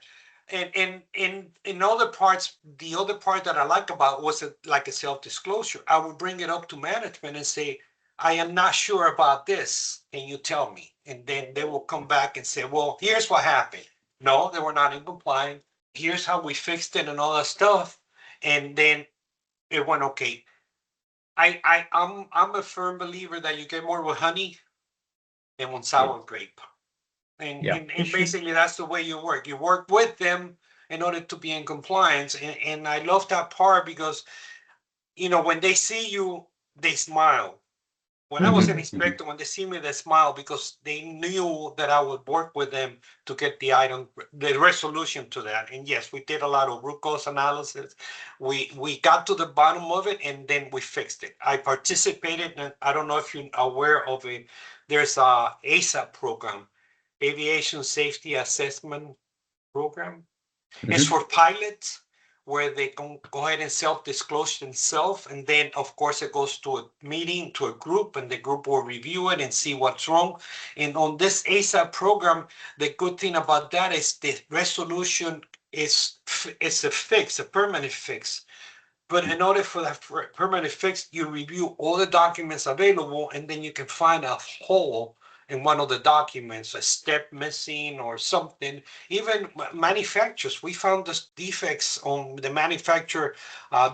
And in other parts, the other part that I like about was like a self-disclosure. I would bring it up to management and say, I am not sure about this. Can you tell me? And then they will come back and say, well, here's what happened. No, they were not in compliance. Here's how we fixed it and all that stuff. And then it went okay. I'm a firm believer that you get more with honey than with sour grape. And basically that's the way you work. You work with them in order to be in compliance. And I love that part because, when they see you, they smile. When I was an inspector, when they see me, they smile because they knew that I would work with them to get the resolution to that. And yes, we did a lot of root cause analysis. We got to the bottom of it, and then we fixed it. I participated, and I don't know if you're aware of it. There's a ASA program, Aviation Safety Assessment Program. It's for pilots where they can go ahead and self-disclose themselves. And then, of course, it goes to a meeting, to a group, and the group will review it and see what's wrong. And on this ASA program, the good thing about that is the resolution is a permanent fix. But in order for that permanent fix, you review all the documents available, and then you can find a hole in one of the documents, a step missing or something. Even manufacturers, we found the defects on the manufacturer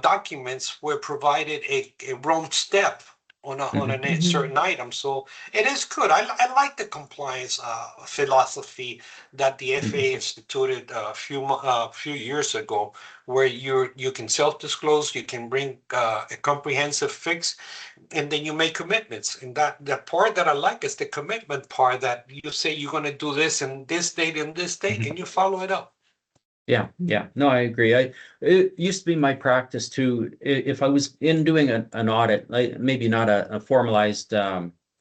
documents were provided a wrong step on a certain item. So it is good. I like the compliance philosophy that the FAA instituted a few years ago, where you can self-disclose, you can bring a comprehensive fix, and then you make commitments. And the part that I like is the commitment part, that you say you're going to do this and this date and this date, and you follow it up. Yeah. No, I agree. It used to be my practice to, if I was in doing an audit, like maybe not a formalized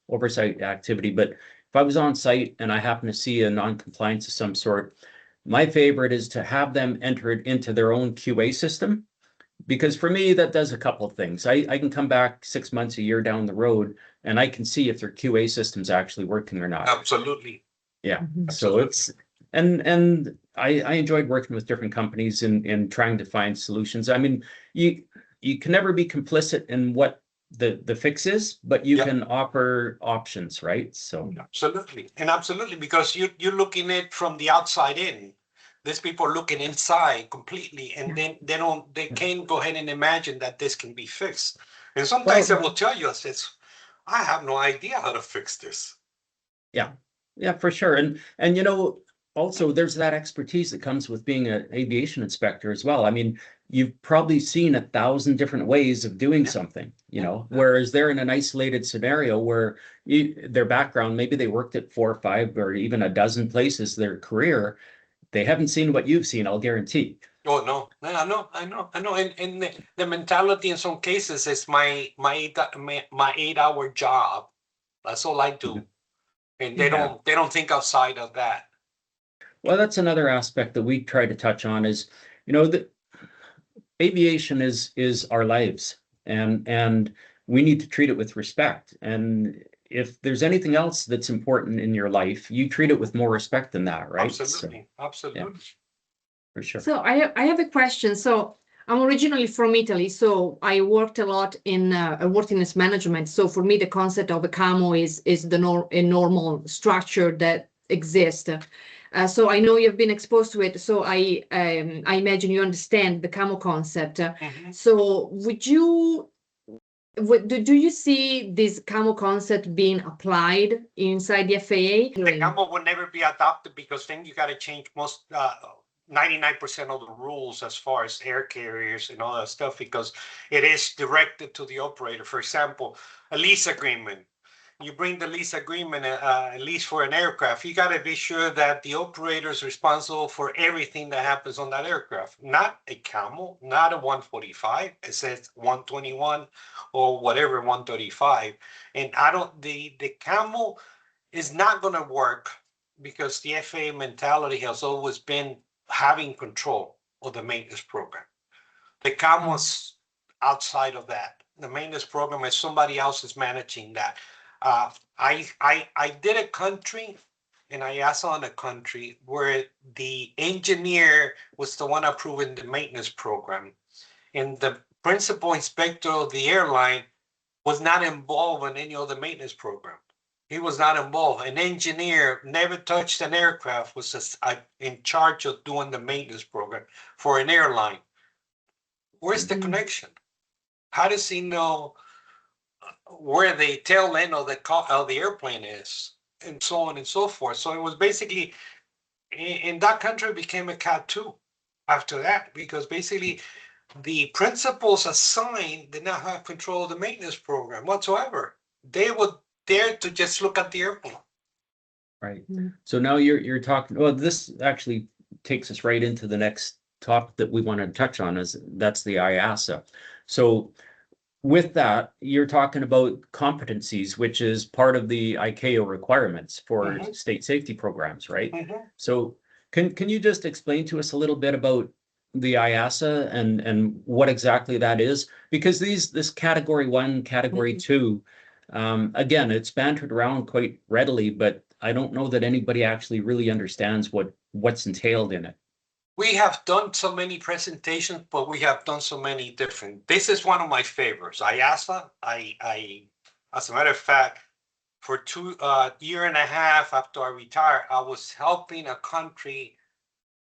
oversight activity, but if I was on site and I happen to see a non-compliance of some sort, my favorite is to have them enter it into their own QA system. Because for me, that does a couple of things. I can come back 6 months, a year down the road, and I can see if their QA system's actually working or not. Absolutely. Yeah. So it's, and I enjoyed working with different companies in trying to find solutions. I mean, you can never be complicit in what the fix is, but you can offer options, right? So absolutely, because you're looking at it from the outside in. These people are looking inside completely, and then they can't go ahead and imagine that this can be fixed. And sometimes they will tell you, I have no idea how to fix this. Yeah. Yeah, for sure. And also there's that expertise that comes with being an aviation inspector as well. I mean, you've probably seen 1,000 different ways of doing something, whereas they're in an isolated scenario where their background, maybe they worked at 4 or 5 or even a dozen places their career. They haven't seen what you've seen, I'll guarantee. Oh no, I know. And the mentality in some cases is my 8-hour job. That's all I do, and they Yeah. don't think outside of that. Well, that's another aspect that we try to touch on is, that aviation is our lives, and we need to treat it with respect. And if there's anything else that's important in your life, you treat it with more respect than that, right? Absolutely, absolutely. Yeah, for sure. So I have a question. So I'm originally from Italy, so I worked a lot in worthiness management. So for me, the concept of a CAMO is a normal structure that exists. So I know you've been exposed to it. So I imagine you understand the CAMO concept. So do you see this CAMO concept being applied inside the FAA? The CAMO would never be adopted because then you got to change 99% of the rules as far as air carriers and all that stuff, because it is directed to the operator. For example, a lease agreement. You bring the lease agreement, a lease for an aircraft, you got to be sure that the operator is responsible for everything that happens on that aircraft. Not a CAMO, not a 145. It says 121 or whatever 135. And the CAMO is not going to work because the FAA mentality has always been having control of the maintenance program. The CAMO's outside of that. The maintenance program is somebody else is managing that. I did a country, and I asked on a country where the engineer was the one approving the maintenance program, and the principal inspector of the airline was not involved in any of the maintenance program. He was not involved. An engineer never touched an aircraft, was just, in charge of doing the maintenance program for an airline. Where's the connection? How does he know where the tail end of the airplane is, and so on and so forth? So it was basically, in that country, became a Cat 2 after that, because basically the principals assigned did not have control of the maintenance program whatsoever. They would dare to just look at the airplane. Right. So now you're talking, well, this actually takes us right into the next topic that we want to touch on, that's the IASA. So with that, you're talking about competencies, which is part of the ICAO requirements for state safety programs, right? So can you just explain to us a little bit about the IASA and what exactly that is? Because this category 1, category 2, again, it's bantered around quite readily, but I don't know that anybody actually really understands what's entailed in it. We have done so many presentations, but we have done so many different. This is one of my favorites. IASA. As a matter of fact, for 2.5 years after I retired, I was helping a country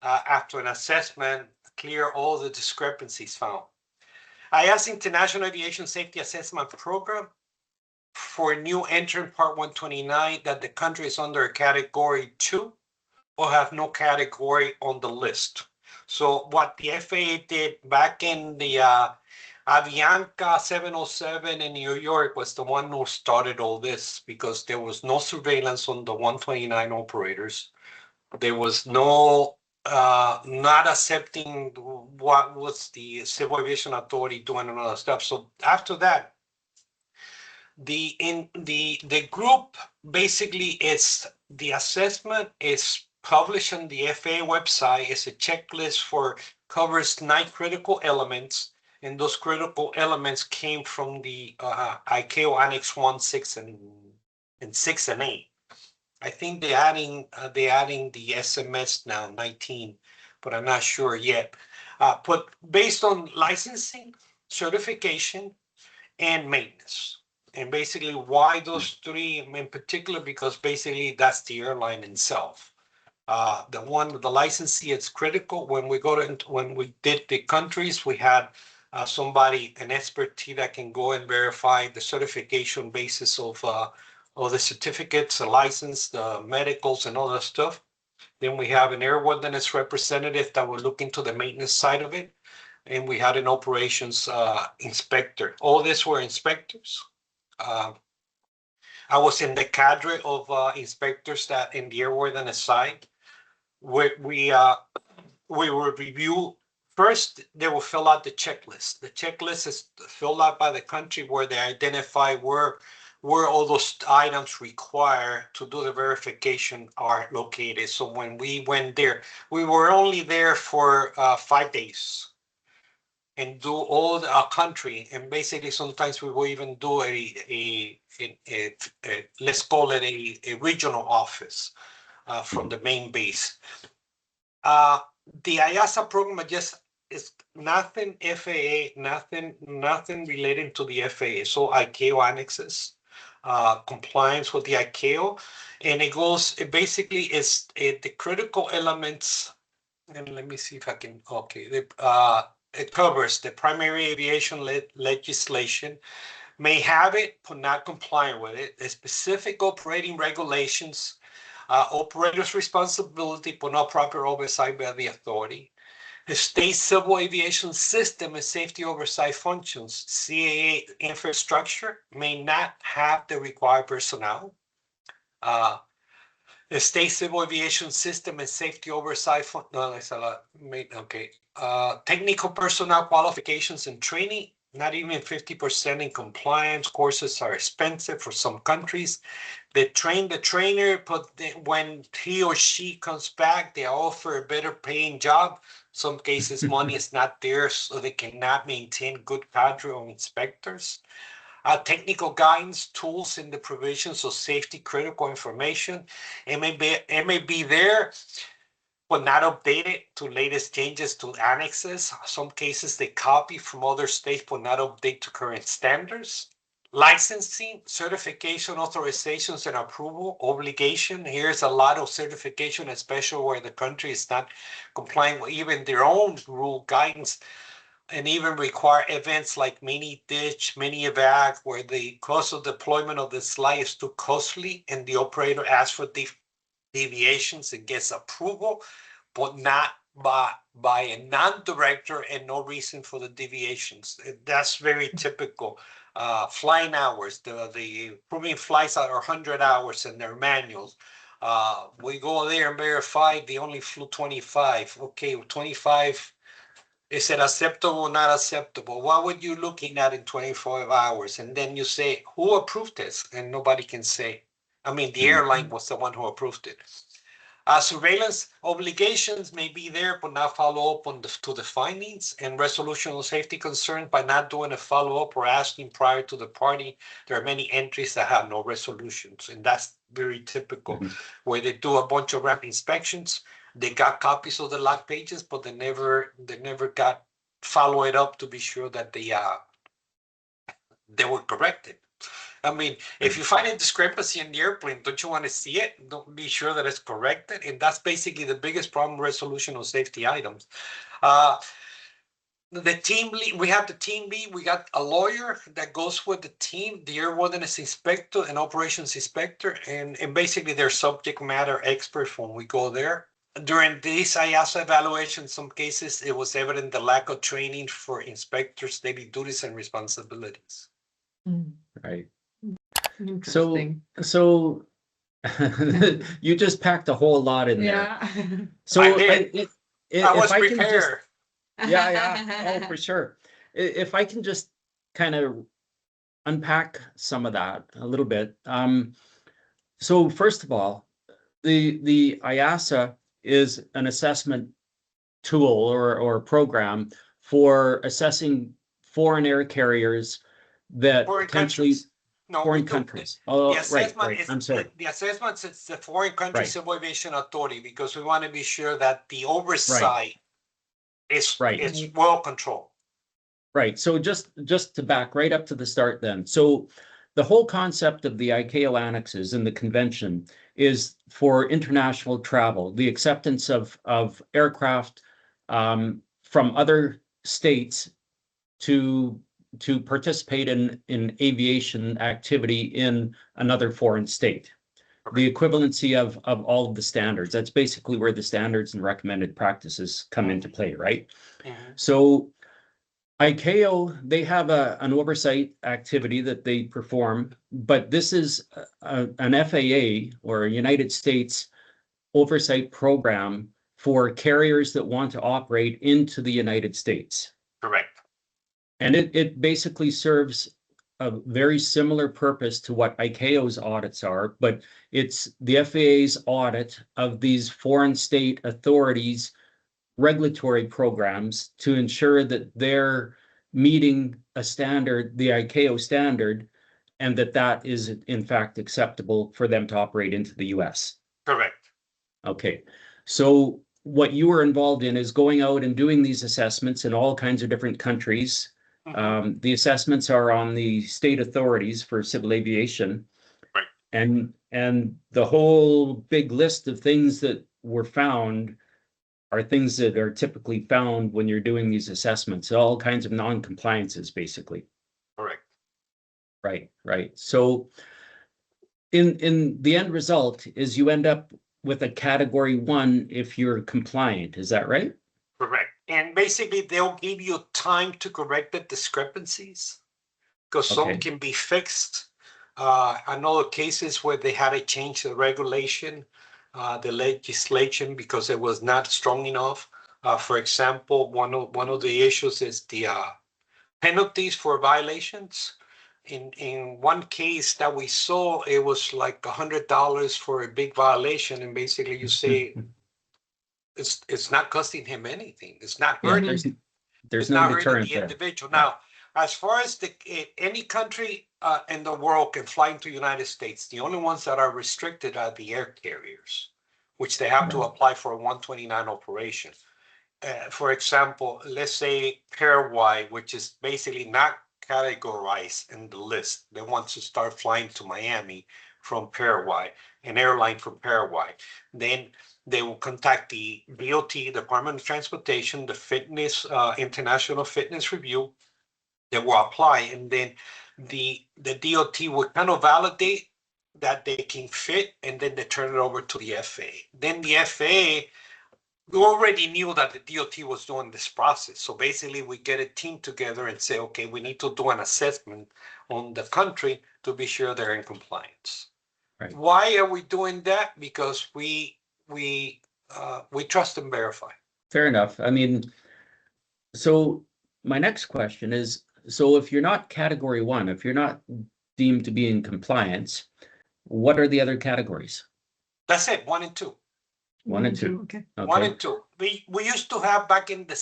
after an assessment clear all the discrepancies found. IASA International Aviation Safety Assessment Program, for new entrant Part 129, that the country is under Category 2 or have no category on the list. So what the FAA did back in the Avianca 707 in New York was the one who started all this, because there was no surveillance on the 129 operators. There was no not accepting what was the Civil Aviation Authority doing and all that stuff. So after that, the group basically is the assessment is published on the FAA website. It's a checklist for covers 9 critical elements, and those critical elements came from the ICAO Annex 1, 6, and 6 and 8. I think they're adding the SMS now, 19, but I'm not sure yet. But based on licensing, certification, and maintenance. And basically, why those 3 in particular? Because basically that's the airline itself. The licensee is critical. When we did the countries, we had an expertise that can go and verify the certification basis of all the certificates, the license, the medicals, and all that stuff. Then we have an airworthiness representative that will look into the maintenance side of it. And we had an operations inspector. All these were inspectors. I was in the cadre of inspectors that in the airworthiness side, we will review. First, they will fill out the checklist. The checklist is filled out by the country where they identify where all those items required to do the verification are located. So when we went there, we were only there for 5 days and do all the country. And basically, sometimes we will even do a let's call it a regional office from the main base. The IASA program just is nothing FAA, nothing relating to the FAA. So ICAO annexes, compliance with the ICAO, and it basically is the critical elements. And let me see if I can, okay. It covers the primary aviation legislation, may have it, but not complying with it, the specific operating regulations, operator's responsibility, but not proper oversight by the authority. The state civil aviation system and safety oversight functions, CAA infrastructure, may not have the required personnel. The state civil aviation system and safety oversight, no, that's a lot, okay. Technical personnel qualifications and training, not even 50% in compliance. Courses are expensive for some countries. They train the trainer, but when he or she comes back, they offer a better paying job. Some cases, money is not there, so they cannot maintain good cadre of inspectors. Technical guidance, tools in the provisions of safety critical information. It may be there, but not updated to latest changes to annexes. Some cases they copy from other states, but not update to current standards. Licensing, certification, authorizations, and approval obligation. Here's a lot of certification, especially where the country is not complying with even their own rule guidance, and even require events like mini ditch, mini evac, where the cost of deployment of the slide is too costly and the operator asks for deviations and gets approval, but not by a non-director and no reason for the deviations. That's very typical. Flying hours, the approving flights are 100 hours in their manuals. We go there and verify they only flew 25. Okay, 25. Is it acceptable or not acceptable? What were you looking at in 25 hours? And then you say, who approved this? And nobody can say. I mean, the airline was the one who approved it. Surveillance obligations may be there, but not follow up to the findings, and resolution of safety concerns by not doing a follow-up or asking prior to the party. There are many entries that have no resolutions, and that's very typical, where they do a bunch of ramp inspections. They got copies of the log pages, but they never got follow it up to be sure that they were corrected. I mean, if you find a discrepancy in the airplane, don't you want to see it? Don't be sure that it's corrected. And that's basically the biggest problem, resolution of safety items. The team lead, we have the team lead, we got a lawyer that goes with the team, the airworthiness inspector and operations inspector, and basically they're subject matter experts when we go there. During this IASA evaluation, in some cases, it was evident the lack of training for inspectors' daily duties and responsibilities. Right. Interesting. So you just packed a whole lot in there. Yeah. So I did. I was if I can just, prepared. yeah, oh, for sure. If I can just kind of unpack some of that a little bit. So first of all, the IASA is an assessment tool or program for assessing foreign air carriers that Foreign potentially countries. No, we foreign don't. countries. Oh, The assessment right. is I'm sorry. the assessment is the Foreign Country Right. Civil Aviation Authority, because we want to be sure that the Right. oversight is Right. well controlled. Right. So just to back right up to the start then. So the whole concept of the ICAO annexes and the convention is for international travel, the acceptance of aircraft from other states to to participate in aviation activity in another foreign state. The equivalency of all of the standards. That's basically where the standards and recommended practices come into play, right? So ICAO, they have an oversight activity that they perform, but this is an FAA or a United States oversight program for carriers that want to operate into the United States. Correct. And it basically serves a very similar purpose to what ICAO's audits are, but it's the FAA's audit of these foreign state authorities' regulatory programs to ensure that they're meeting a standard, the ICAO standard, and that is in fact acceptable for them to operate into the US. Correct. Okay, so what you were involved in is going out and doing these assessments in all kinds of different countries. The assessments are on the state authorities for civil aviation. Right. And the whole big list of things that were found are things that are typically found when you're doing these assessments, all kinds of non-compliances, basically. Correct. Right. So in the end result is you end up with a category 1 if you're compliant. Is that right? Correct. And basically, they'll give you time to correct the discrepancies because some can be fixed. I know cases where they had to change the regulation, the legislation, because it was not strong enough. For example, one of the issues is the penalties for violations. In one case that we saw, it was like $100 for a big violation, and basically you say it's not costing him anything. It's not hurting. There's no deterrent the there. individual. Now, as far as any country in the world can fly into the United States, the only ones that are restricted are the air carriers, which they have to apply for a 129 operation. For example, let's say Paraguay, which is basically not categorized in the list. They want to start flying to Miami from Paraguay, an airline from Paraguay. Then they will contact the DOT, Department of Transportation, the fitness, International Fitness Review. They will apply, and then the DOT will kind of validate that they can fit, and then they turn it over to the FAA. Then the FAA, we already knew that the DOT was doing this process. So basically, we get a team together and say, okay, we need to do an assessment on the country to be sure they're in compliance. Right. Why are we doing that? Because we trust and verify. Fair enough. I mean, so my next question is, so if you're not category 1, if you're not deemed to be in compliance, what are the other categories? That's it, 1 and 2. 1 and 2. Okay. 1 and 2. We used to have back in the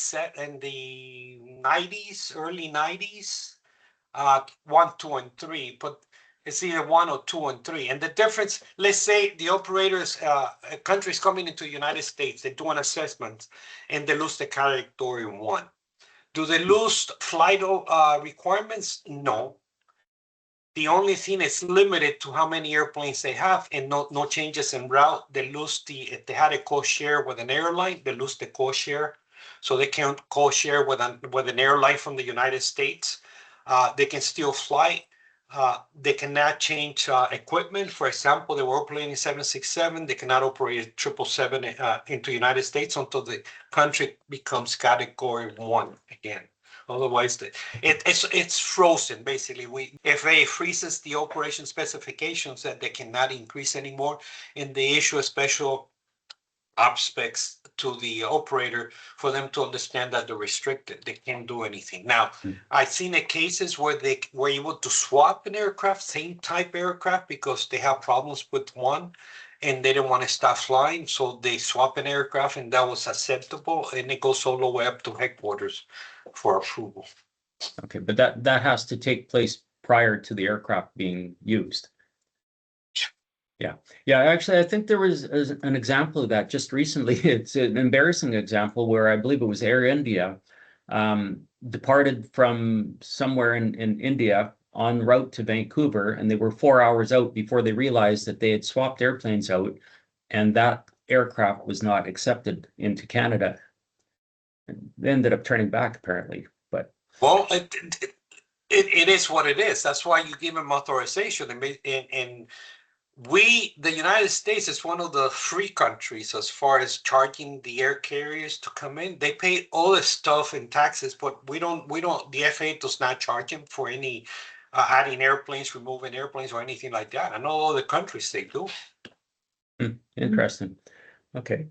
90s, early 90s, 1, 2, and 3, but it's either 1 or 2 and 3. And the difference, let's say the operators, countries coming into the United States, they do an assessment and they lose the category 1. Do they lose flight requirements? No. The only thing is limited to how many airplanes they have, and no changes in route. They lose if they had a co-share with an airline, they lose the co-share. So they can't co-share with an airline from the United States. They can still fly. They cannot change equipment. For example, they were operating 767. They cannot operate 777 into the United States until the country becomes category 1 again. Otherwise, it's frozen. Basically, FAA freezes the operation specifications that they cannot increase anymore, and they issue a special specs to the operator for them to understand that they're restricted. They can't do anything. Now, I've seen cases where they were able to swap an aircraft, same type aircraft, because they have problems with one and they didn't want to stop flying. So they swap an aircraft, and that was acceptable. And it goes all the way up to headquarters for approval. Okay, but that has to take place prior to the aircraft being used. Yeah. Actually, I think there was an example of that just recently. It's an embarrassing example where I believe it was Air India departed from somewhere in India en route to Vancouver, and they were 4 hours out before they realized that they had swapped airplanes out, and that aircraft was not accepted into Canada. And they ended up turning back, apparently. But well, It is what it is. That's why you give them authorization. And the United States is one of the free countries as far as charging the air carriers to come in. They pay all this stuff in taxes, but the FAA does not charge them for any adding airplanes, removing airplanes, or anything like that. I know other countries they do. Interesting. Okay.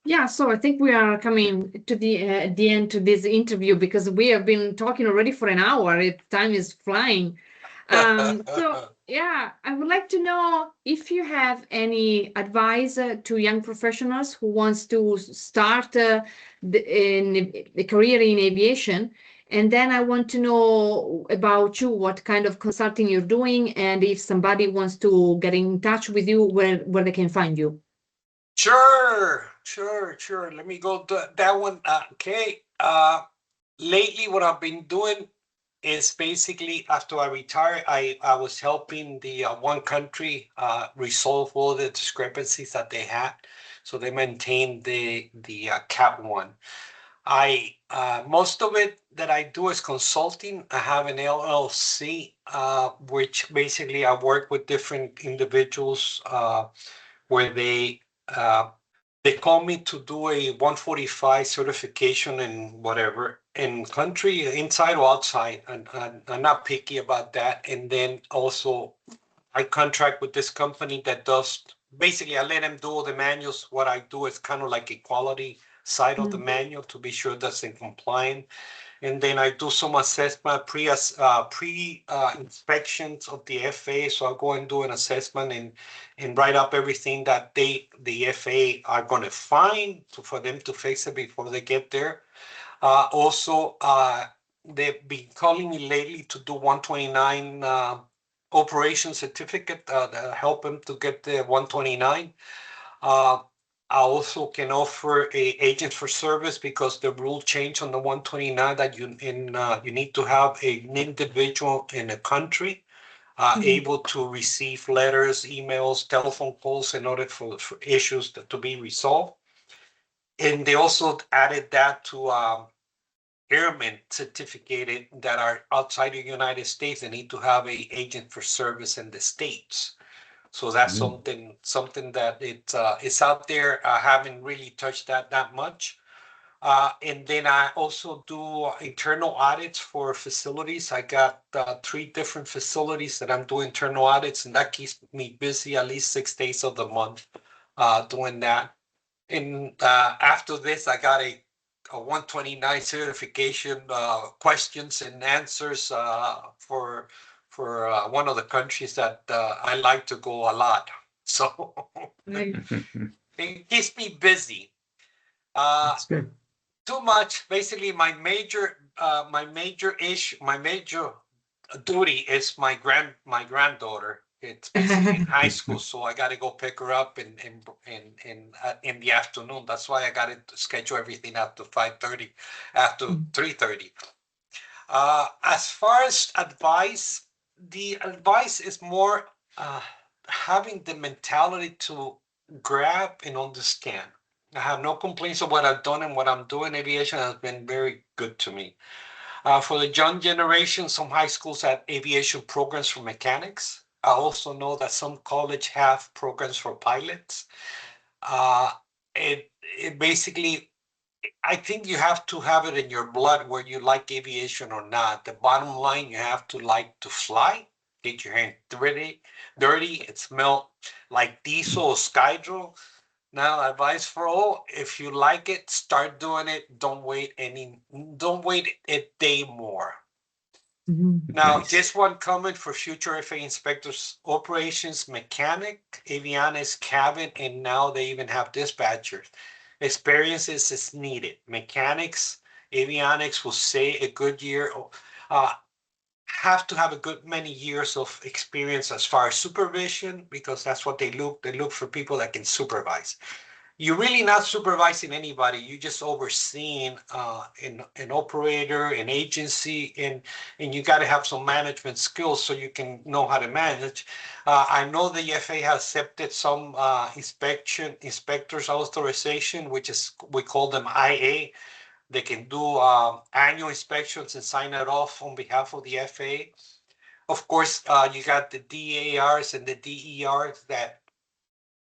Yeah, so I think we are coming to the end to this interview because we have been talking already for an hour. Time is flying. So yeah, I would like to know if you have any advice to young professionals who wants to start a career in aviation. And then I want to know about you, what kind of consulting you're doing, and if somebody wants to get in touch with you, where they can find you. Sure. Let me go to that one. Okay. Lately, what I've been doing is basically after I retired, I was helping the one country resolve all the discrepancies that they had, so they maintained the Cat 1. Most of it that I do is consulting. I have an LLC, which basically I work with different individuals where they call me to do a 145 certification in whatever, in country, inside or outside. And I'm not picky about that. And then also I contract with this company that does, basically I let them do all the manuals. What I do is kind of like a quality side of the manual to be sure that's in compliance. And then I do some assessment, pre inspections of the FAA. So I'll go and do an assessment and write up everything that the FAA are going to find for them to fix it before they get there. Also, they've been calling me lately to do 129 operation certificate to help them to get the 129. I also can offer a agent for service because the rule changed on the 129 that you need to have an individual in a country able to receive letters, emails, telephone calls in order for issues to be resolved. And they also added that to airmen certificated that are outside the United States. They need to have a agent for service in the States. So that's something that it's out there. I haven't really touched that much. And then I also do internal audits for facilities. I got 3 different facilities that I'm doing internal audits, and that keeps me busy at least 6 days of the month doing that. And after this, I got a 129 certification questions and answers for one of the countries that I like to go a lot. So it keeps me busy. That's good. Too much. Basically, my major duty is my granddaughter. It's basically in high school, so I got to go pick her up in the afternoon. That's why I got to schedule everything after 5:30, after 3:30. As far as advice, the advice is more having the mentality to grab and understand. I have no complaints of what I've done and what I'm doing. Aviation has been very good to me. For the young generation, some high schools have aviation programs for mechanics. I also know that some college have programs for pilots. Uh, it basically, I think you have to have it in your blood whether you like aviation or not. The bottom line, you have to like to fly, get your hand dirty, it smell like diesel or Skydro. Now, advice for all, if you like it, start doing it. Don't wait a day more. Now, Nice. just one comment for future FAA inspectors, operations mechanic, avionics, cabin, and now they even have dispatchers. Experiences is needed. Mechanics, avionics will say a good year, have to have a good many years of experience as far as supervision, because that's what they look. They look for people that can supervise. You're really not supervising anybody. You're just overseeing an operator, an agency, and you got to have some management skills so you can know how to manage. I know the FAA has accepted some inspectors authorization, which is we call them IA. They can do annual inspections and sign it off on behalf of the FAA. Of course, you got the DARs and the DERs that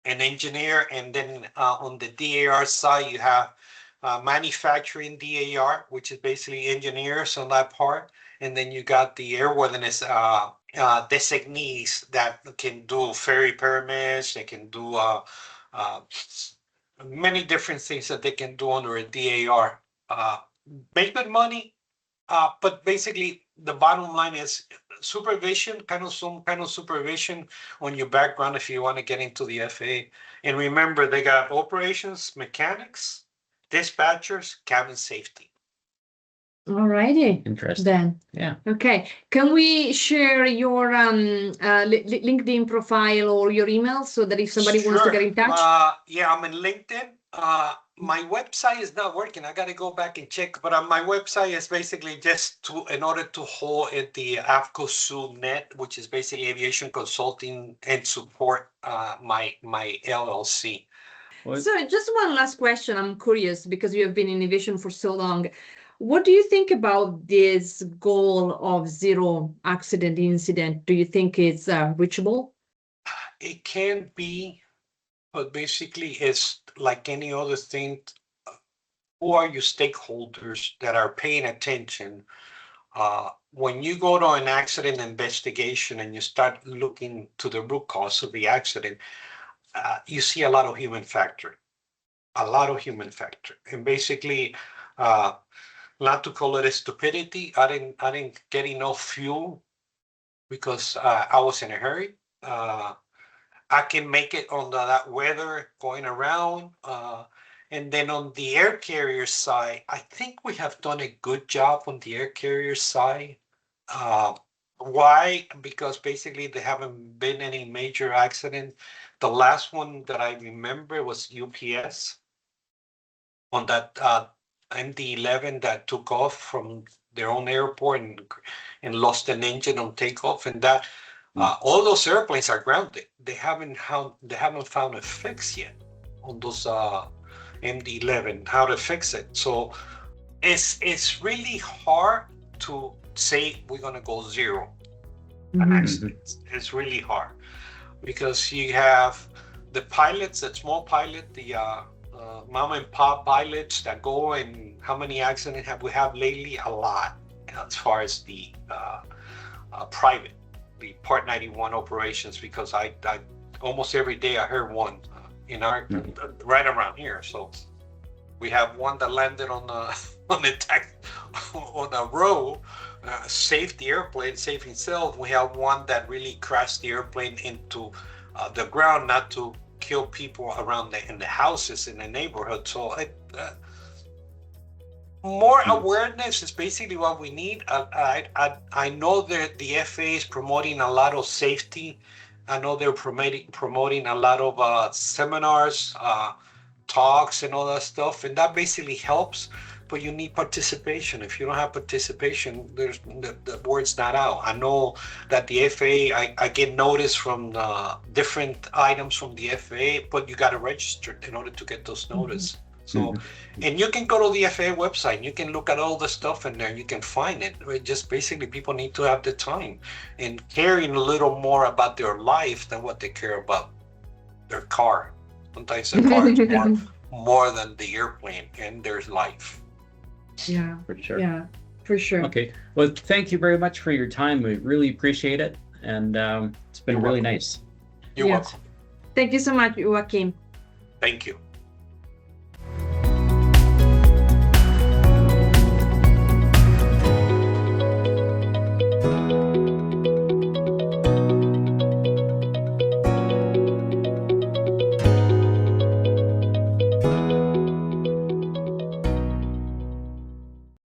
an engineer, and then on the DAR side, you have manufacturing DAR, which is basically engineers on that part. And then you got the airworthiness designees that can do ferry permits, they can do many different things that they can do under a DAR. Make good money, but basically the bottom line is supervision, some kind of supervision on your background if you want to get into the FAA. And remember, they got operations, mechanics, dispatchers, cabin safety. All righty. Interesting. Then. Yeah. Okay. Can we share your LinkedIn profile or your email so that if somebody wants to get in touch? Yeah, I'm in LinkedIn. My website is not working. I got to go back and check. But my website is basically just in order to hold it the AFCOSU.net, which is basically aviation consulting and support my LLC. So just one last question. I'm curious because you have been in aviation for so long. What do you think about this goal of zero accident incident? Do you think it's reachable? It can be, but basically it's like any other thing. Who are your stakeholders that are paying attention? When you go to an accident investigation and you start looking to the root cause of the accident, you see a lot of human factor, and basically, not to call it a stupidity. I didn't get enough fuel because I was in a hurry. I can make it on that weather going around. And then on the air carrier side, I think we have done a good job on the air carrier side. Why? Because basically there haven't been any major accident. The last one that I remember was UPS on that MD-11 that took off from their own airport and lost an engine on takeoff, and that all those airplanes are grounded. They haven't found a fix yet on those MD-11, how to fix it. So it's really hard to say we're gonna go zero accidents. It's really hard because you have the pilots, that small pilot, the mom and pop pilots that go, and how many accidents have we had lately? A lot, as far as the private, the Part 91 operations, because I almost every day I heard one in our right around here. So we have one that landed on a row, saved the airplane, saved himself. We have one that really crashed the airplane into the ground, not to kill people around in the houses in the neighborhood. So more awareness is basically what we need. I know that the FAA is promoting a lot of safety. I know they're promoting a lot of seminars, talks, and all that stuff, and that basically helps. But you need participation. If you don't have participation, there's the word's not out. I know that the FAA, I get notice from different items from the FAA, but you got to register in order to get those notices. So, and you can go to the FAA website, and you can look at all the stuff in there, and you can find it. Just basically, people need to have the time and caring a little more about their life than what they care about their car. Sometimes the car is more than the airplane, and there's life. Yeah, for sure. Yeah, for sure. Okay. Well, thank you very much for your time. We really appreciate it. And it's been really nice. You're welcome. Thank you so much, Joaquin. Thank you.